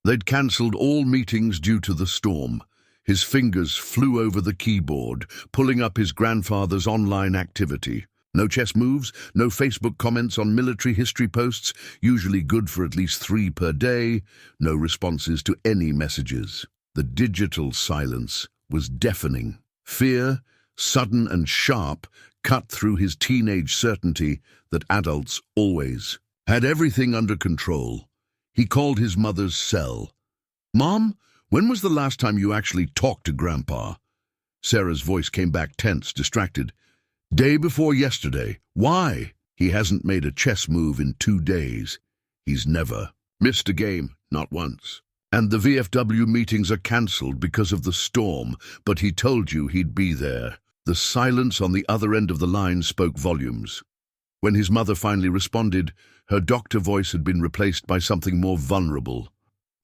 they'd cancelled all meetings due to the storm. His fingers flew over the keyboard, pulling up his grandfather's online activity. No chess moves, no Facebook comments on military history posts, usually good for at least 3 per day, no responses to any messages. The digital silence was deafening. Fear sudden and sharp, cut through his teenage certainty that adults always had everything under control. He called his mother's cell. "Mom, when was the last time you actually talked to Grandpa?" Sarah's voice came back tense, distracted. "Day before yesterday. Why?" "He hasn't made a chess move in 2 days. He's never missed a game, not once. And the VFW meetings are cancelled because of the storm, but he told you he'd be there." The silence on the other end of the line spoke volumes. When his mother finally responded, her doctor voice had been replaced by something more vulnerable.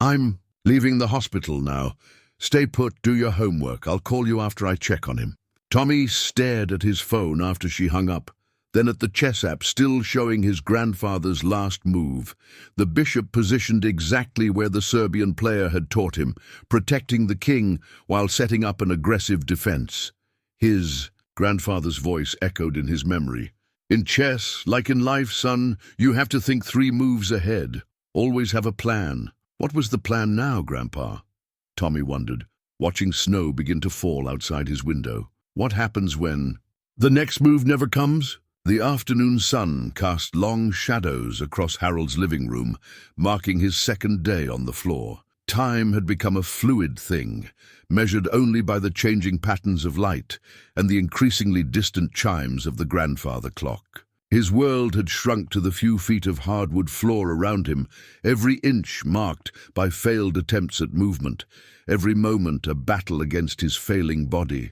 "I'm leaving the hospital now. Stay put, do your homework. I'll call you after I check on him." Tommy stared at his phone after she hung up, then at the chess app still showing his grandfather's last move. The bishop positioned exactly where the Serbian player had taught him, protecting the king while setting up an aggressive defense. His grandfather's voice echoed in his memory. "In chess, like in life, son, you have to think 3 moves ahead. Always have a plan." What was the plan now, Grandpa? Tommy wondered, watching snow begin to fall outside his window. What happens when the next move never comes? The afternoon sun cast long shadows across Harold's living room, marking his second day on the floor. Time had become a fluid thing, measured only by the changing patterns of light and the increasingly distant chimes of the grandfather clock. His world had shrunk to the few feet of hardwood floor around him, every inch marked by failed attempts at movement, every moment a battle against his failing body.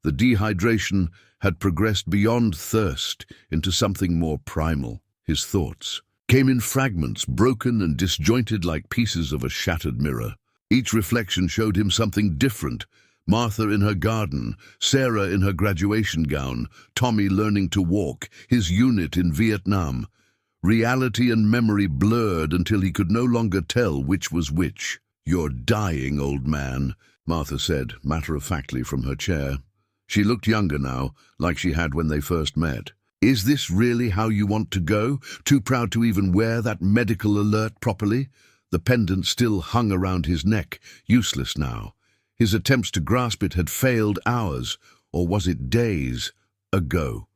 The dehydration had progressed beyond thirst into something more primal. His thoughts came in fragments, broken and disjointed like pieces of a shattered mirror. Each reflection showed him something different. Martha in her garden, Sarah in her graduation gown, Tommy learning to walk, his unit in Vietnam. Reality and memory blurred until he could no longer tell which was which. "You're dying, old man," Martha said, matter-of-factly from her chair. She looked younger now, like she had when they first met. "Is this really how you want to go? Too proud to even wear that medical alert properly?" The pendant still hung around his neck, useless now. His attempts to grasp it had failed hours, or was it days, ago.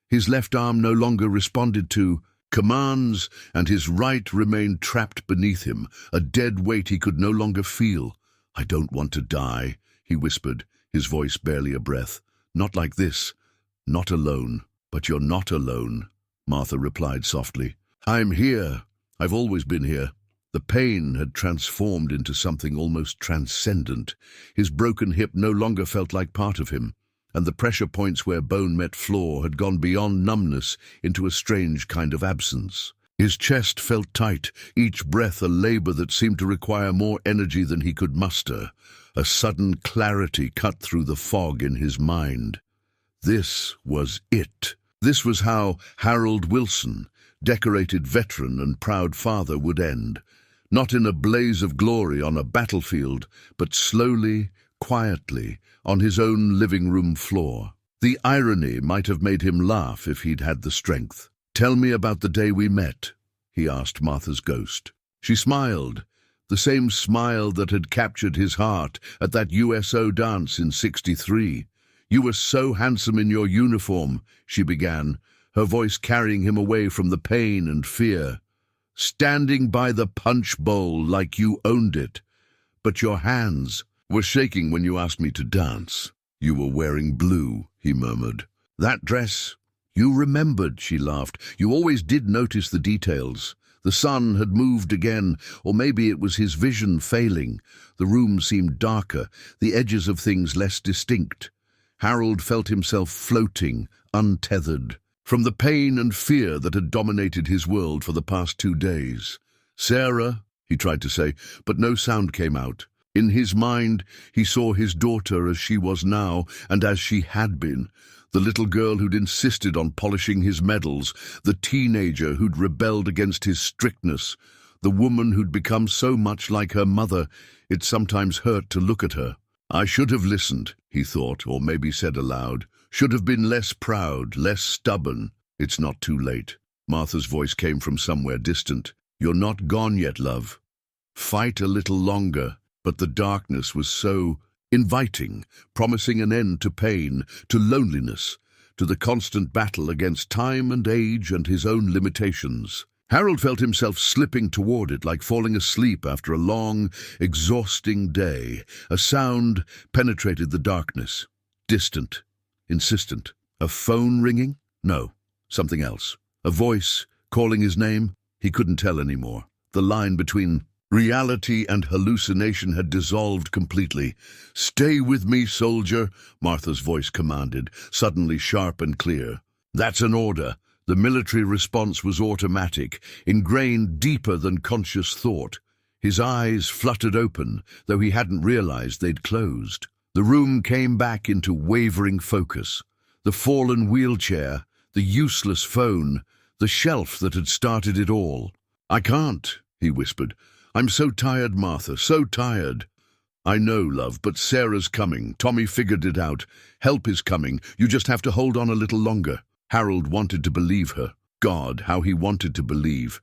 His left arm no longer responded to commands, and his right remained trapped beneath him, a dead weight he could no longer feel. "I don't want to die," he whispered, his voice barely a breath. "Not like this. Not alone." "But you're not alone," Martha replied softly. "I'm here. I've always been here." The pain had transformed into something almost transcendent. His broken hip no longer felt like part of him, and the pressure points where bone met floor had gone beyond numbness into a strange kind of absence. His chest felt tight, each breath a labor that seemed to require more energy than he could muster. A sudden clarity cut through the fog in his mind. This was it. This was how Harold Wilson, decorated veteran and proud father, would end. Not in a blaze of glory on a battlefield, but slowly, quietly, on his own living room floor. The irony might have made him laugh if he'd had the strength. "Tell me about the day we met," he asked Martha's ghost. She smiled, the same smile that had captured his heart at that USO dance in '63. "You were so handsome in your uniform," she began, her voice carrying him away from the pain and fear. "Standing by the punch bowl like you owned it. But your hands were shaking when you asked me to dance." "You were wearing blue," he murmured. "That dress, you remembered," she laughed. "You always did notice the details." The sun had moved again, or maybe it was his vision failing. The room seemed darker, the edges of things less distinct. Harold felt himself floating, untethered, from the pain and fear that had dominated his world for the past 2 days. "Sarah," he tried to say, but no sound came out. In his mind, he saw his daughter as she was now, and as she had been. The little girl who'd insisted on polishing his medals, the teenager who'd rebelled against his strictness, the woman who'd become so much like her mother, it sometimes hurt to look at her. "I should have listened," he thought, or maybe said aloud. "Should have been less proud, less stubborn." "It's not too late." Martha's voice came from somewhere distant. "You're not gone yet, love. Fight a little longer." But the darkness was so inviting, promising an end to pain, to loneliness, to the constant battle against time and age and his own limitations. Harold felt himself slipping toward it like falling asleep after a long, exhausting day. A sound penetrated the darkness. Distant, insistent. A phone ringing? No, something else. A voice calling his name? He couldn't tell anymore. The line between reality and hallucination had dissolved completely. "Stay with me, soldier," Martha's voice commanded, suddenly sharp and clear. "That's an order." The military response was automatic, ingrained deeper than conscious thought. His eyes fluttered open, though he hadn't realized they'd closed. The room came back into wavering focus. The fallen wheelchair, the useless phone, the shelf that had started it all. "I can't," he whispered. "I'm so tired, Martha, so tired." "I know, love, but Sarah's coming. Tommy figured it out. Help is coming. You just have to hold on a little longer." Harold wanted to believe her. God, how he wanted to believe.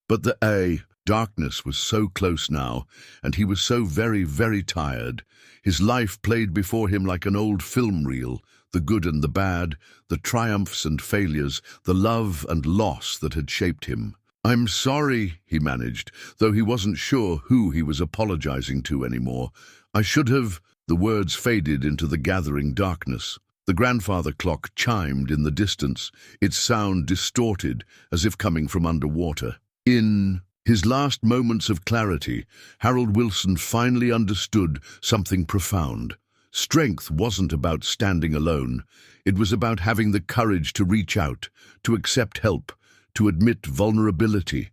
But the darkness was so close now, and he was so very, very tired. His life played before him like an old film reel, the good and the bad, the triumphs and failures, the love and loss that had shaped him. "I'm sorry," he managed, though he wasn't sure who he was apologizing to anymore. "I should have—" The words faded into the gathering darkness. The grandfather clock chimed in the distance, its sound distorted, as if coming from underwater. In his last moments of clarity, Harold Wilson finally understood something profound. Strength wasn't about standing alone. It was about having the courage to reach out, to accept help, to admit vulnerability.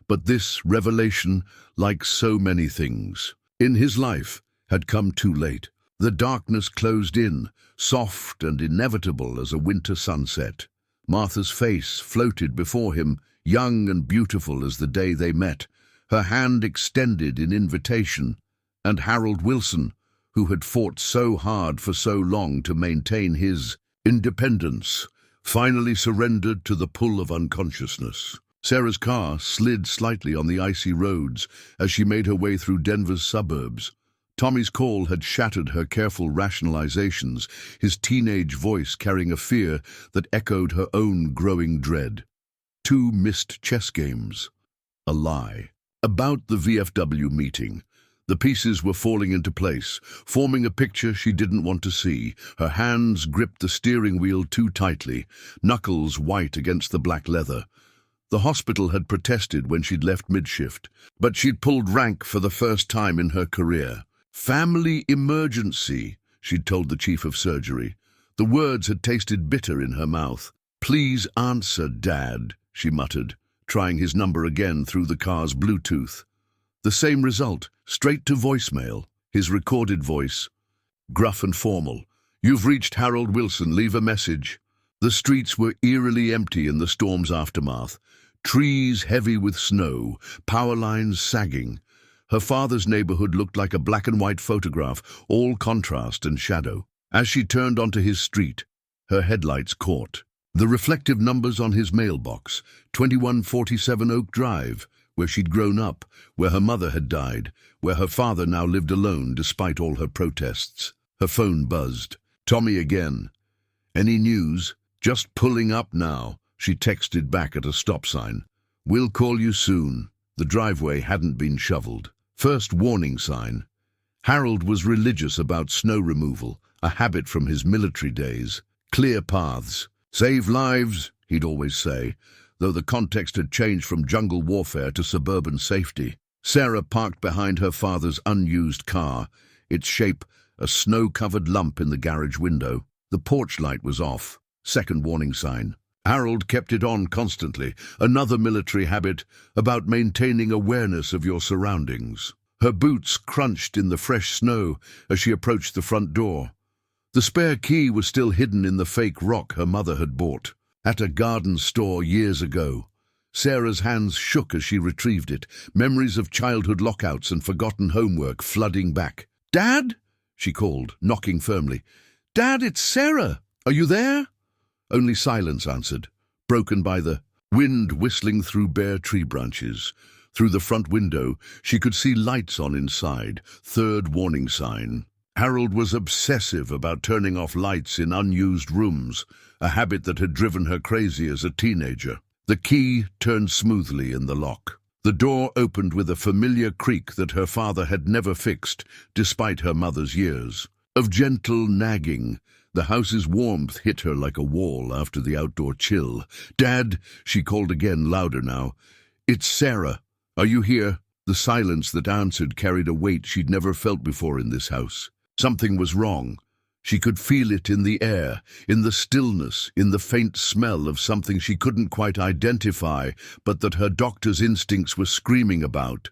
But this revelation, like so many things in his life, had come too late. The darkness closed in, soft and inevitable as a winter sunset. Martha's face floated before him, young and beautiful as the day they met, her hand extended in invitation, and Harold Wilson, who had fought so hard for so long to maintain his independence, finally surrendered to the pull of unconsciousness. Sarah's car slid slightly on the icy roads as she made her way through Denver's suburbs. Tommy's call had shattered her careful rationalizations, his teenage voice carrying a fear that echoed her own growing dread. 2 missed chess games. A lie. About the VFW meeting. The pieces were falling into place, forming a picture she didn't want to see. Her hands gripped the steering wheel too tightly, knuckles white against the black leather. The hospital had protested when she'd left mid-shift, but she'd pulled rank for the first time in her career. "Family emergency," she'd told the chief of surgery. The words had tasted bitter in her mouth. "Please answer, Dad," she muttered, trying his number again through the car's Bluetooth. The same result, straight to voicemail, his recorded voice, gruff and formal. "You've reached Harold Wilson, leave a message." The streets were eerily empty in the storm's aftermath. Trees heavy with snow, power lines sagging. Her father's neighborhood looked like a black and white photograph, all contrast and shadow. As she turned onto his street, her headlights caught the reflective numbers on his mailbox, 2147 Oak Drive, where she'd grown up, where her mother had died, where her father now lived alone despite all her protests. Her phone buzzed. "Tommy again. Any news?" "Just pulling up now," she texted back at a stop sign. "We'll call you soon." The driveway hadn't been shoveled. First warning sign. Harold was religious about snow removal, a habit from his military days. Clear paths. "Save lives," he'd always say, though the context had changed from jungle warfare to suburban safety. Sarah parked behind her father's unused car, its shape a snow-covered lump in the garage window. The porch light was off. Second warning sign. Harold kept it on constantly, another military habit about maintaining awareness of your surroundings. Her boots crunched in the fresh snow as she approached the front door. The spare key was still hidden in the fake rock her mother had bought at a garden store years ago. Sarah's hands shook as she retrieved it, memories of childhood lockouts and forgotten homework flooding back. "Dad?" she called, knocking firmly. "Dad, it's Sarah. Are you there?" Only silence answered, broken by the wind whistling through bare tree branches. Through the front window, she could see lights on inside. Third warning sign. Harold was obsessive about turning off lights in unused rooms, a habit that had driven her crazy as a teenager. The key turned smoothly in the lock. The door opened with a familiar creak that her father had never fixed, despite her mother's years of gentle nagging. The house's warmth hit her like a wall after the outdoor chill. "Dad," she called again, louder now. "It's Sarah. Are you here?" The silence that answered carried a weight she'd never felt before in this house. Something was wrong. She could feel it in the air, in the stillness, in the faint smell of something she couldn't quite identify, but that her doctor's instincts were screaming about.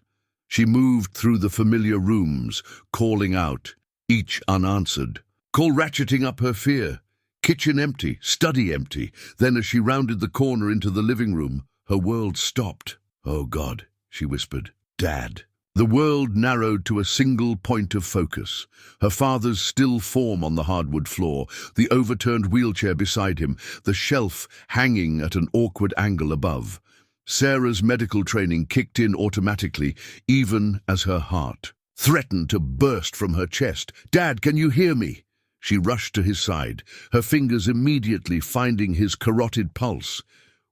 She moved through the familiar rooms, calling out, each unanswered. Call ratcheting up her fear. Kitchen empty, study empty. Then as she rounded the corner into the living room, her world stopped. "Oh God," she whispered. "Dad." The world narrowed to a single point of focus. Her father's still form on the hardwood floor, the overturned wheelchair beside him, the shelf hanging at an awkward angle above. Sarah's medical training kicked in automatically, even as her heart threatened to burst from her chest. "Dad, can you hear me?" She rushed to his side, her fingers immediately finding his carotid pulse.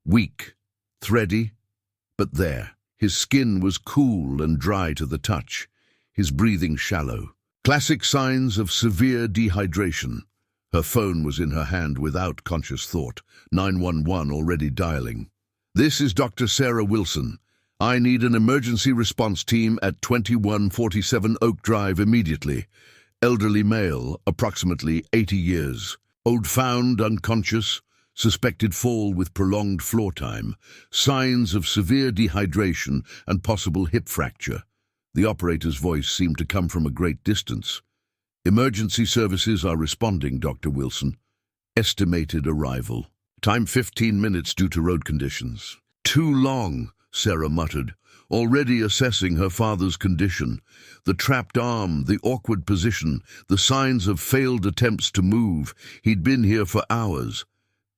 Weak, thready, but there. His skin was cool and dry to the touch, his breathing shallow. Classic signs of severe dehydration. Her phone was in her hand without conscious thought, 911 already dialing. "This is Dr. Sarah Wilson. I need an emergency response team at 2147 Oak Drive immediately. Elderly male, approximately 80 years. Old found, unconscious. Suspected fall with prolonged floor time, signs of severe dehydration and possible hip fracture." The operator's voice seemed to come from a great distance. "Emergency services are responding, Dr. Wilson. Estimated arrival. Time 15 minutes due to road conditions." "Too long," Sarah muttered, already assessing her father's condition. The trapped arm, the awkward position, the signs of failed attempts to move. He'd been here for hours.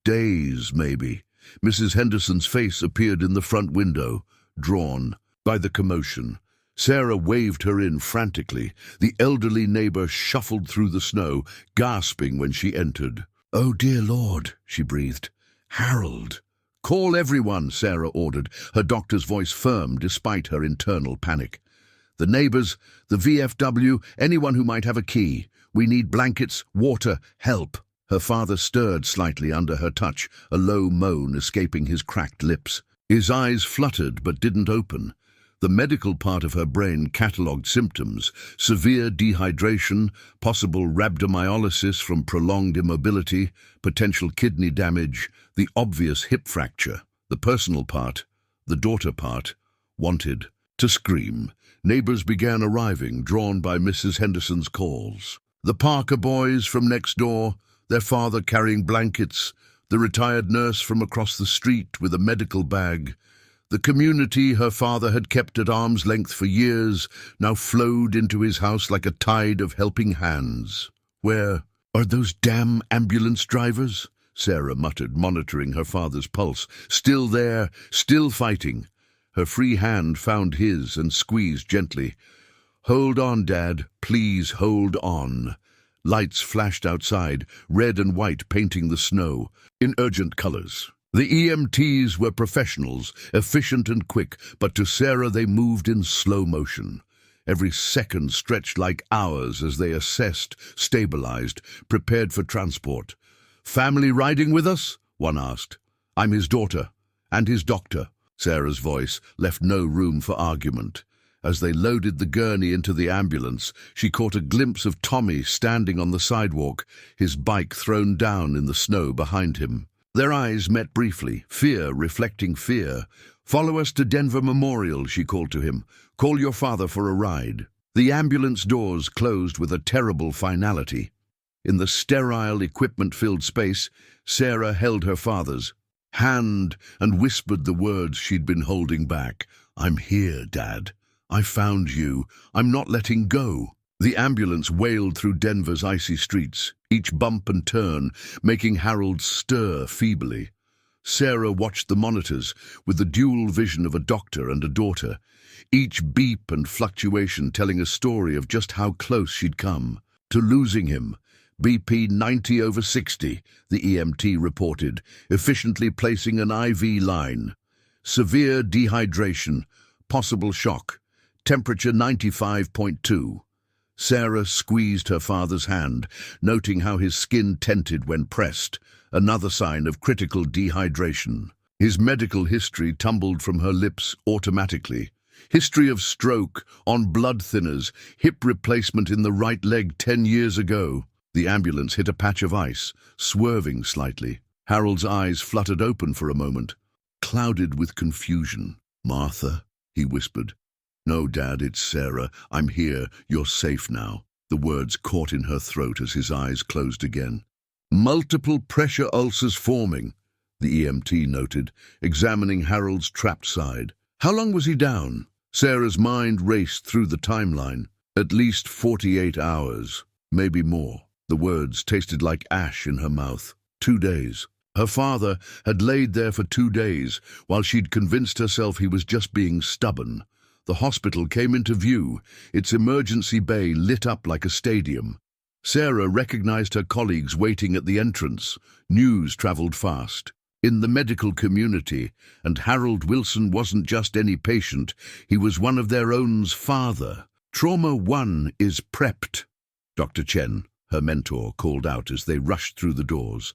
Days, maybe. Mrs. Henderson's face appeared in the front window, drawn by the commotion. Sarah waved her in frantically. The elderly neighbor shuffled through the snow, gasping when she entered. "Oh, dear Lord," she breathed. "Harold." "Call everyone," Sarah ordered, her doctor's voice firm despite her internal panic. "The neighbors, the VFW, anyone who might have a key. We need blankets, water, help." Her father stirred slightly under her touch, a low moan escaping his cracked lips. His eyes fluttered but didn't open. The medical part of her brain catalogued symptoms: severe dehydration, possible rhabdomyolysis from prolonged immobility, potential kidney damage, the obvious hip fracture. The personal part, the daughter part, wanted to scream. Neighbors began arriving, drawn by Mrs. Henderson's calls. The Parker boys from next door, their father carrying blankets, the retired nurse from across the street with a medical bag. The community her father had kept at arm's length for years now flowed into his house like a tide of helping hands. "Where are those damn ambulance drivers?" Sarah muttered, monitoring her father's pulse. "Still there, still fighting." Her free hand found his and squeezed gently. "Hold on, Dad. Please hold on." Lights flashed outside, red and white painting the snow, in urgent colors. The EMTs were professionals, efficient and quick, but to Sarah they moved in slow motion. Every second stretched like hours as they assessed, stabilized, prepared for transport. "Family riding with us?" one asked. "I'm his daughter, and his doctor." Sarah's voice left no room for argument. As they loaded the gurney into the ambulance, she caught a glimpse of Tommy standing on the sidewalk, his bike thrown down in the snow behind him. Their eyes met briefly, fear reflecting fear. "Follow us to Denver Memorial," she called to him. "Call your father for a ride." The ambulance doors closed with a terrible finality. In the sterile, equipment-filled space, Sarah held her father's hand and whispered the words she'd been holding back. "I'm here, Dad. I found you. I'm not letting go." The ambulance wailed through Denver's icy streets, each bump and turn making Harold stir feebly. Sarah watched the monitors with the dual vision of a doctor and a daughter, each beep and fluctuation telling a story of just how close she'd come. to losing him. BP 90/60, the EMT reported, efficiently placing an IV line. Severe dehydration, possible shock, temperature 95.2. Sarah squeezed her father's hand, noting how his skin tented when pressed, another sign of critical dehydration. His medical history tumbled from her lips automatically. History of stroke, on blood thinners, hip replacement in the right leg 10 years ago. The ambulance hit a patch of ice, swerving slightly. Harold's eyes fluttered open for a moment, clouded with confusion. "Martha," he whispered. "No, Dad, it's Sarah. I'm here. You're safe now." The words caught in her throat as his eyes closed again. "Multiple pressure ulcers forming," the EMT noted, examining Harold's trapped side. "How long was he down?" Sarah's mind raced through the timeline. At least 48 hours, maybe more. The words tasted like ash in her mouth. 2 days. Her father had laid there for 2 days, while she'd convinced herself he was just being stubborn. The hospital came into view, its emergency bay lit up like a stadium. Sarah recognized her colleagues waiting at the entrance. News traveled fast. In the medical community, and Harold Wilson wasn't just any patient, he was one of their own's father. "Trauma 1 is prepped," Dr. Chen, her mentor, called out as they rushed through the doors.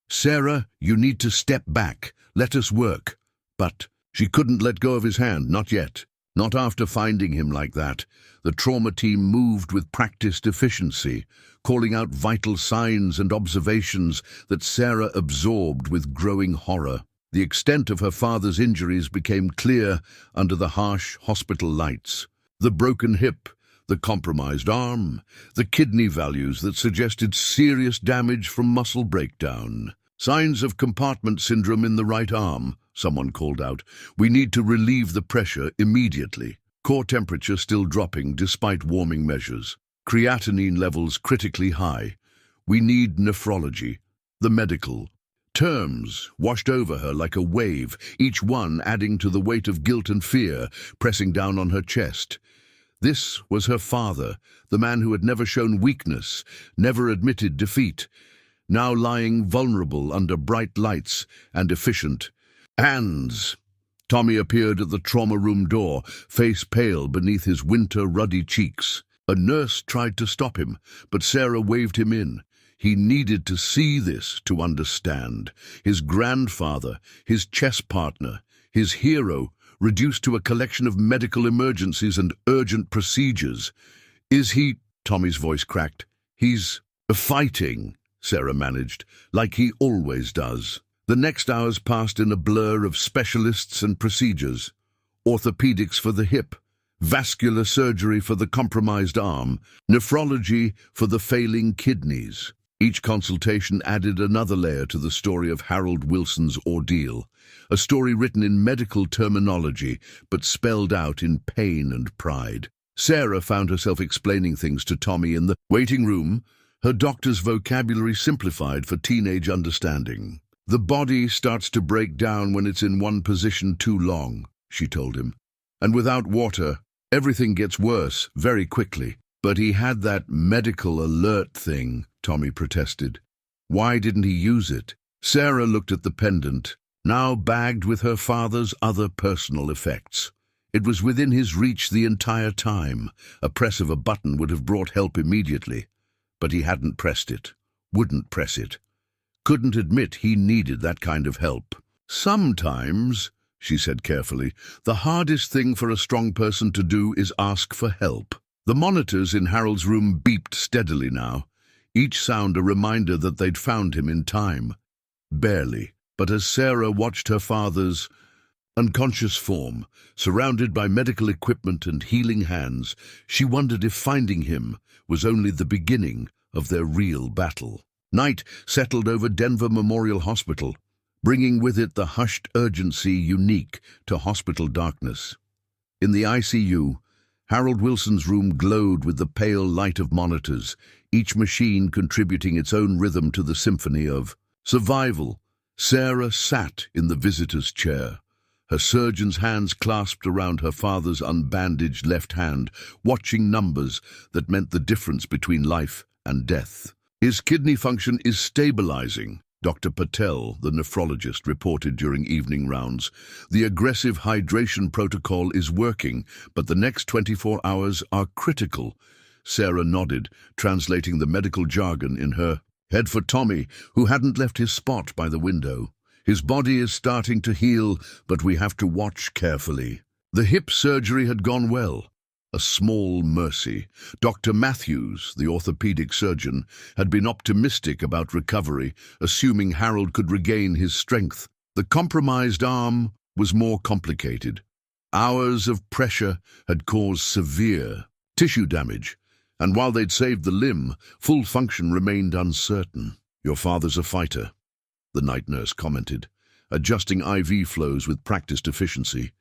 "Sarah, you need to step back. Let us work." But she couldn't let go of his hand, not yet. Not after finding him like that. The trauma team moved with practiced efficiency, calling out vital signs and observations that Sarah absorbed with growing horror. The extent of her father's injuries became clear under the harsh hospital lights. The broken hip, the compromised arm, the kidney values that suggested serious damage from muscle breakdown. "Signs of compartment syndrome in the right arm," someone called out. "We need to relieve the pressure immediately." Core temperature still dropping despite warming measures. Creatinine levels critically high. "We need nephrology." The medical terms washed over her like a wave, each one adding to the weight of guilt and fear, pressing down on her chest. This was her father, the man who had never shown weakness, never admitted defeat, now lying vulnerable under bright lights and efficient. "Hands!" Tommy appeared at the trauma room door, face pale beneath his winter ruddy cheeks. A nurse tried to stop him, but Sarah waved him in. He needed to see this to understand. His grandfather, his chess partner, his hero, reduced to a collection of medical emergencies and urgent procedures. "Is he—" Tommy's voice cracked. "He's fighting," Sarah managed, "like he always does." The next hours passed in a blur of specialists and procedures. Orthopedics for the hip, vascular surgery for the compromised arm, nephrology for the failing kidneys. Each consultation added another layer to the story of Harold Wilson's ordeal, a story written in medical terminology but spelled out in pain and pride. Sarah found herself explaining things to Tommy in the waiting room, her doctor's vocabulary simplified for teenage understanding. "The body starts to break down when it's in one position too long," she told him. "And without water, everything gets worse very quickly." "But he had that medical alert thing," Tommy protested. "Why didn't he use it?" Sarah looked at the pendant, now bagged with her father's other personal effects. It was within his reach the entire time. A press of a button would have brought help immediately. But he hadn't pressed it, wouldn't press it. Couldn't admit he needed that kind of help. "Sometimes," she said carefully, "the hardest thing for a strong person to do is ask for help." The monitors in Harold's room beeped steadily now, each sound a reminder that they'd found him in time. Barely, but as Sarah watched her father's unconscious form, surrounded by medical equipment and healing hands, she wondered if finding him was only the beginning of their real battle. Night settled over Denver Memorial Hospital, bringing with it the hushed urgency unique to hospital darkness. In the ICU, Harold Wilson's room glowed with the pale light of monitors, each machine contributing its own rhythm to the symphony of survival. Sarah sat in the visitor's chair, her surgeon's hands clasped around her father's unbandaged left hand, watching numbers that meant the difference between life and death. His kidney function is stabilizing, Dr. Patel, the nephrologist, reported during evening rounds. The aggressive hydration protocol is working, but the next 24 hours are critical. Sarah nodded, translating the medical jargon in her head for Tommy, who hadn't left his spot by the window. His body is starting to heal, but we have to watch carefully. The hip surgery had gone well. A small mercy. Dr. Matthews, the orthopedic surgeon, had been optimistic about recovery, assuming Harold could regain his strength. The compromised arm was more complicated. Hours of pressure had caused severe tissue damage, and while they'd saved the limb, full function remained uncertain. "Your father's a fighter," the night nurse commented, adjusting IV flows with practiced efficiency.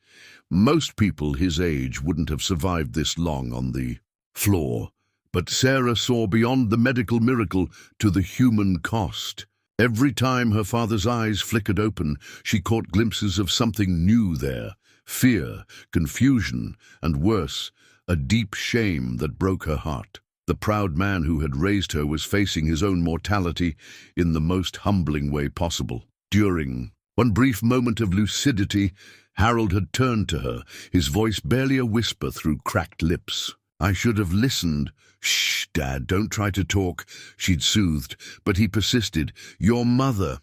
Most people his age wouldn't have survived this long on the floor, but Sarah saw beyond the medical miracle to the human cost. Every time her father's eyes flickered open, she caught glimpses of something new there: fear, confusion, and worse, a deep shame that broke her heart. The proud man who had raised her was facing his own mortality in the most humbling way possible. During one brief moment of lucidity, Harold had turned to her, his voice barely a whisper through cracked lips. "I should have listened." "Shh, Dad, don't try to talk," she'd soothed, but he persisted. "Your mother,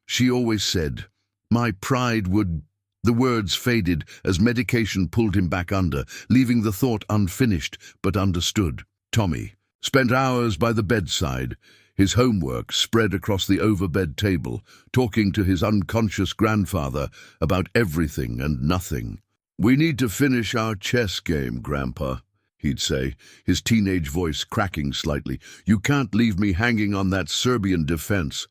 she always said, my pride would—" The words faded as medication pulled him back under, leaving the thought unfinished but understood. Tommy spent hours by the bedside, his homework spread across the overbed table, talking to his unconscious grandfather about everything and nothing. "We need to finish our chess game, Grandpa," he'd say, his teenage voice cracking slightly. "You can't leave me hanging on that Serbian defense."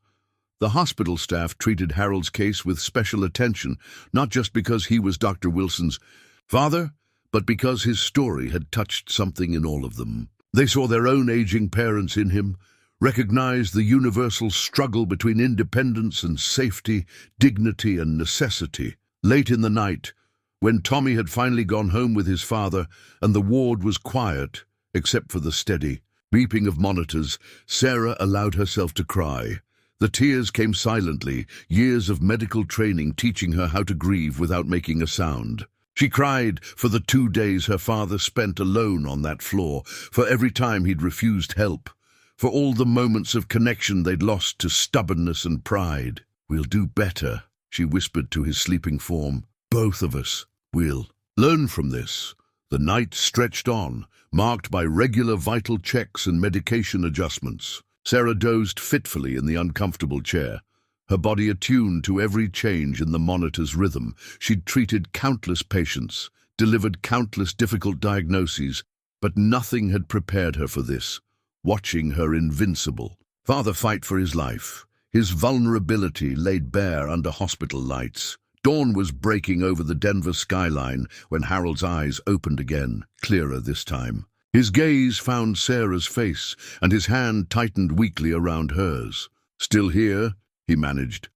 The hospital staff treated Harold's case with special attention, not just because he was Dr. Wilson's father, but because his story had touched something in all of them. They saw their own aging parents in him, recognized the universal struggle between independence and safety, dignity and necessity. Late in the night, when Tommy had finally gone home with his father and the ward was quiet, except for the steady beeping of monitors, Sarah allowed herself to cry. The tears came silently, years of medical training teaching her how to grieve without making a sound. She cried for the 2 days her father spent alone on that floor, for every time he'd refused help, for all the moments of connection they'd lost to stubbornness and pride. "We'll do better," she whispered to his sleeping form. "Both of us. We'll learn from this." The night stretched on, marked by regular vital checks and medication adjustments. Sarah dozed fitfully in the uncomfortable chair, her body attuned to every change in the monitor's rhythm. She'd treated countless patients, delivered countless difficult diagnoses, but nothing had prepared her for this. Watching her invincible father fight for his life, his vulnerability laid bare under hospital lights. Dawn was breaking over the Denver skyline when Harold's eyes opened again, clearer this time. His gaze found Sarah's face, and his hand tightened weakly around hers. "Still here?" he managed.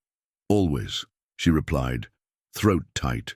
"Always," she replied, throat tight.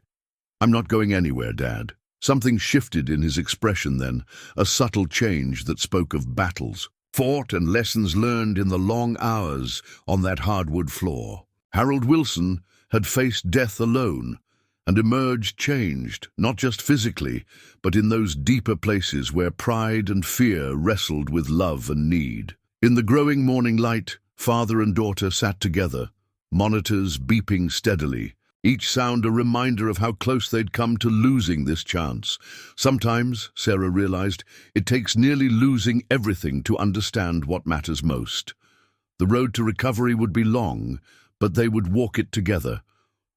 "I'm not going anywhere, Dad." Something shifted in his expression then, a subtle change that spoke of battles, fought and lessons learned in the long hours on that hardwood floor. Harold Wilson had faced death alone, and emerged changed, not just physically, but in those deeper places where pride and fear wrestled with love and need. In the growing morning light, father and daughter sat together, monitors beeping steadily, each sound a reminder of how close they'd come to losing this chance. Sometimes, Sarah realized, it takes nearly losing everything to understand what matters most. The road to recovery would be long, but they would walk it together,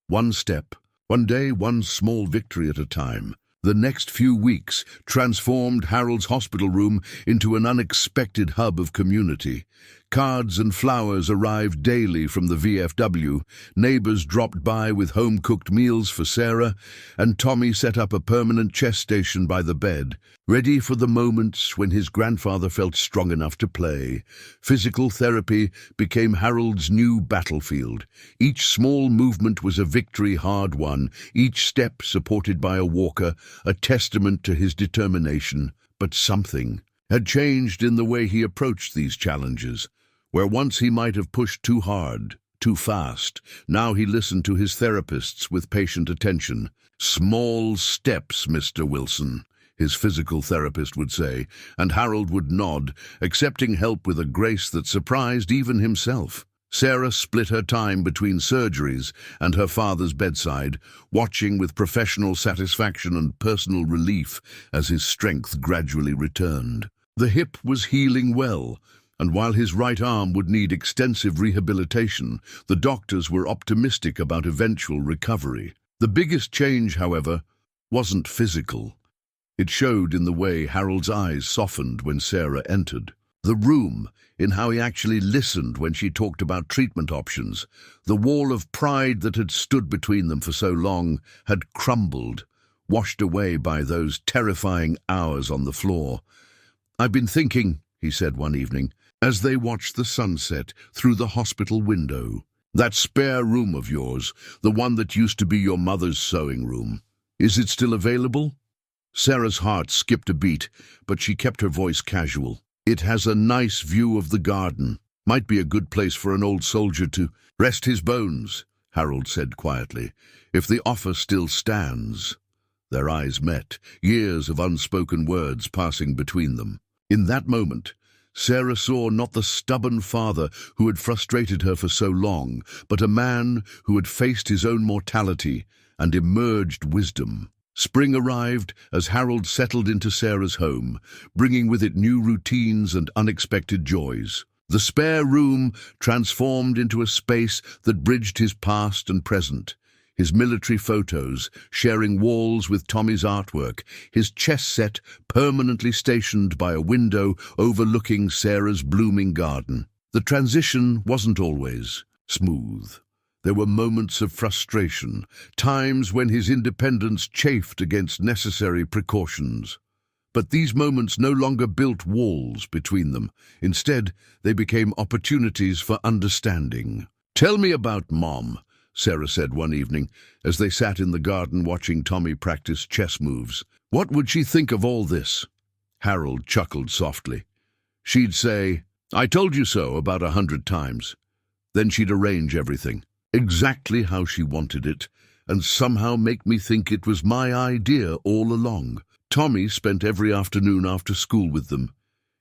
one step, one day, one small victory at a time. The next few weeks transformed Harold's hospital room into an unexpected hub of community. Cards and flowers arrived daily from the VFW, neighbors dropped by with home-cooked meals for Sarah, and Tommy set up a permanent chess station by the bed, ready for the moments when his grandfather felt strong enough to play. Physical therapy became Harold's new battlefield. Each small movement was a victory hard won, each step supported by a walker, a testament to his determination. But something had changed in the way he approached these challenges. Where once he might have pushed too hard, too fast, now he listened to his therapists with patient attention. "Small steps, Mr. Wilson," his physical therapist would say, and Harold would nod, accepting help with a grace that surprised even himself. Sarah split her time between surgeries and her father's bedside, watching with professional satisfaction and personal relief as his strength gradually returned. The hip was healing well, and while his right arm would need extensive rehabilitation, the doctors were optimistic about eventual recovery. The biggest change, however, wasn't physical. It showed in the way Harold's eyes softened when Sarah entered. The room, in how he actually listened when she talked about treatment options. The wall of pride that had stood between them for so long had crumbled, washed away by those terrifying hours on the floor. "I've been thinking," he said one evening, as they watched the sunset through the hospital window. "That spare room of yours, the one that used to be your mother's sewing room, is it still available?" Sarah's heart skipped a beat, but she kept her voice casual. "It has a nice view of the garden. Might be a good place for an old soldier to rest his bones," Harold said quietly, "if the offer still stands." Their eyes met, years of unspoken words passing between them. In that moment, Sarah saw not the stubborn father who had frustrated her for so long, but a man who had faced his own mortality and emerged wisdom. Spring arrived as Harold settled into Sarah's home, bringing with it new routines and unexpected joys. The spare room transformed into a space that bridged his past and present. His military photos sharing walls with Tommy's artwork, his chess set permanently stationed by a window overlooking Sarah's blooming garden. The transition wasn't always smooth. There were moments of frustration, times when his independence chafed against necessary precautions. But these moments no longer built walls between them. Instead, they became opportunities for understanding. "Tell me about Mom," Sarah said one evening, as they sat in the garden watching Tommy practice chess moves. "What would she think of all this?" Harold chuckled softly. "She'd say, 'I told you so,' about 100 times. Then she'd arrange everything exactly how she wanted it, and somehow make me think it was my idea all along." Tommy spent every afternoon after school with them,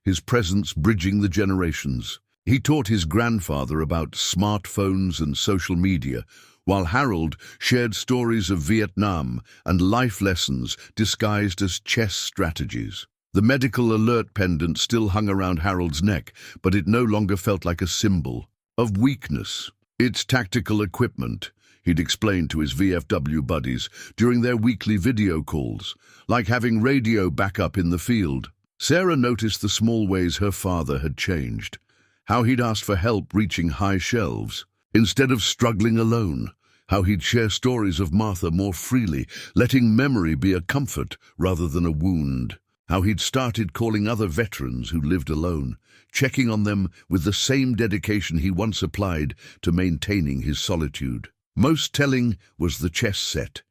his presence bridging the generations. He taught his grandfather about smartphones and social media, while Harold shared stories of Vietnam and life lessons disguised as chess strategies. The medical alert pendant still hung around Harold's neck, but it no longer felt like a symbol of weakness. "It's tactical equipment," he'd explained to his VFW buddies during their weekly video calls, "like having radio backup in the field." Sarah noticed the small ways her father had changed, how he'd asked for help reaching high shelves, instead of struggling alone, how he'd share stories of Martha more freely, letting memory be a comfort rather than a wound, how he'd started calling other veterans who lived alone, checking on them with the same dedication he once applied to maintaining his solitude. Most telling was the chess set,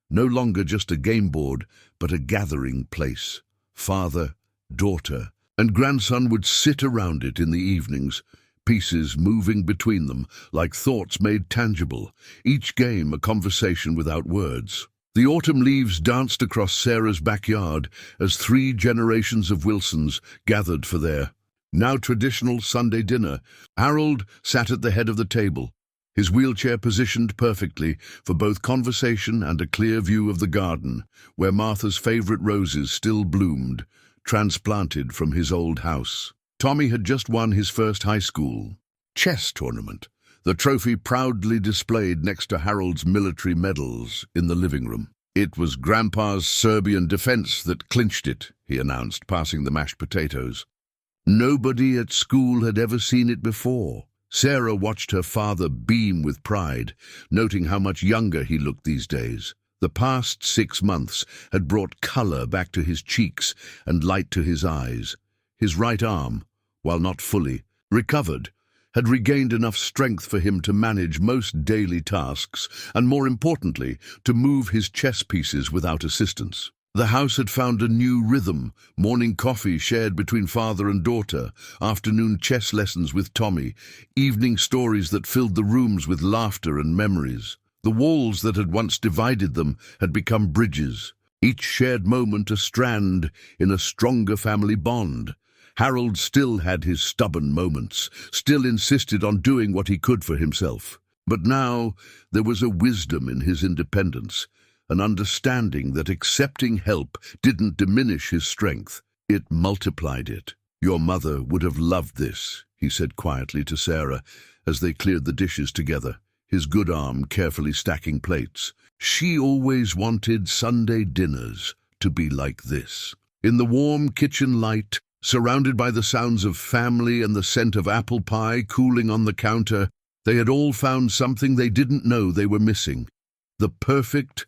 no longer just a game board, but a gathering place. Father, daughter, and grandson would sit around it in the evenings, pieces moving between them like thoughts made tangible, each game a conversation without words. The autumn leaves danced across Sarah's backyard as 3 generations of Wilsons gathered for their now traditional Sunday dinner. Harold sat at the head of the table, his wheelchair positioned perfectly for both conversation and a clear view of the garden, where Martha's favorite roses still bloomed, transplanted from his old house. Tommy had just won his first high school chess tournament, the trophy proudly displayed next to Harold's military medals in the living room. "It was Grandpa's Serbian defense that clinched it," he announced, passing the mashed potatoes. Nobody at school had ever seen it before. Sarah watched her father beam with pride, noting how much younger he looked these days. The past 6 months had brought color back to his cheeks and light to his eyes. His right arm, while not fully recovered, had regained enough strength for him to manage most daily tasks and, more importantly, to move his chess pieces without assistance. The house had found a new rhythm: morning coffee shared between father and daughter, afternoon chess lessons with Tommy, evening stories that filled the rooms with laughter and memories. The walls that had once divided them had become bridges, each shared moment a strand in a stronger family bond. Harold still had his stubborn moments, still insisted on doing what he could for himself. But now there was a wisdom in his independence, an understanding that accepting help didn't diminish his strength, it multiplied it. "Your mother would have loved this," he said quietly to Sarah as they cleared the dishes together, his good arm carefully stacking plates. "She always wanted Sunday dinners to be like this." In the warm kitchen light, surrounded by the sounds of family and the scent of apple pie cooling on the counter, they had all found something they didn't know they were missing: the perfect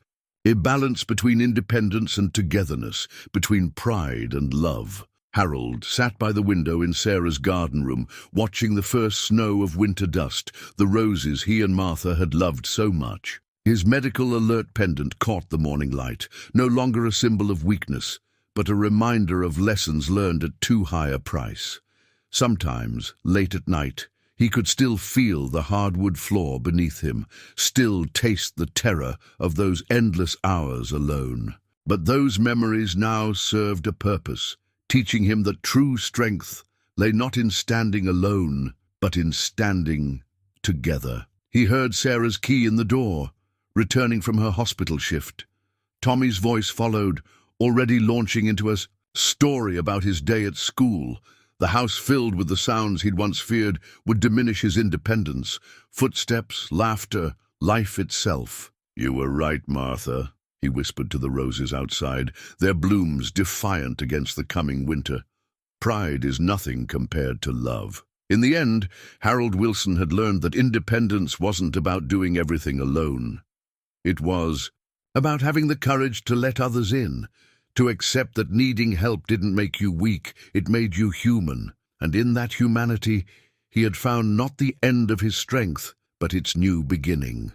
balance between independence and togetherness, between pride and love. Harold sat by the window in Sarah's garden room, watching the first snow of winter dust, the roses he and Martha had loved so much. His medical alert pendant caught the morning light, no longer a symbol of weakness, but a reminder of lessons learned at too high a price. Sometimes, late at night, he could still feel the hardwood floor beneath him, still taste the terror of those endless hours alone. But those memories now served a purpose, teaching him that true strength lay not in standing alone, but in standing together. He heard Sarah's key in the door, returning from her hospital shift. Tommy's voice followed, already launching into a story about his day at school. The house filled with the sounds he'd once feared would diminish his independence: footsteps, laughter, life itself. "You were right, Martha," he whispered to the roses outside, their blooms defiant against the coming winter. "Pride is nothing compared to love." In the end, Harold Wilson had learned that independence wasn't about doing everything alone. It was about having the courage to let others in, to accept that needing help didn't make you weak, it made you human. And in that humanity, he had found not the end of his strength, but its new beginning.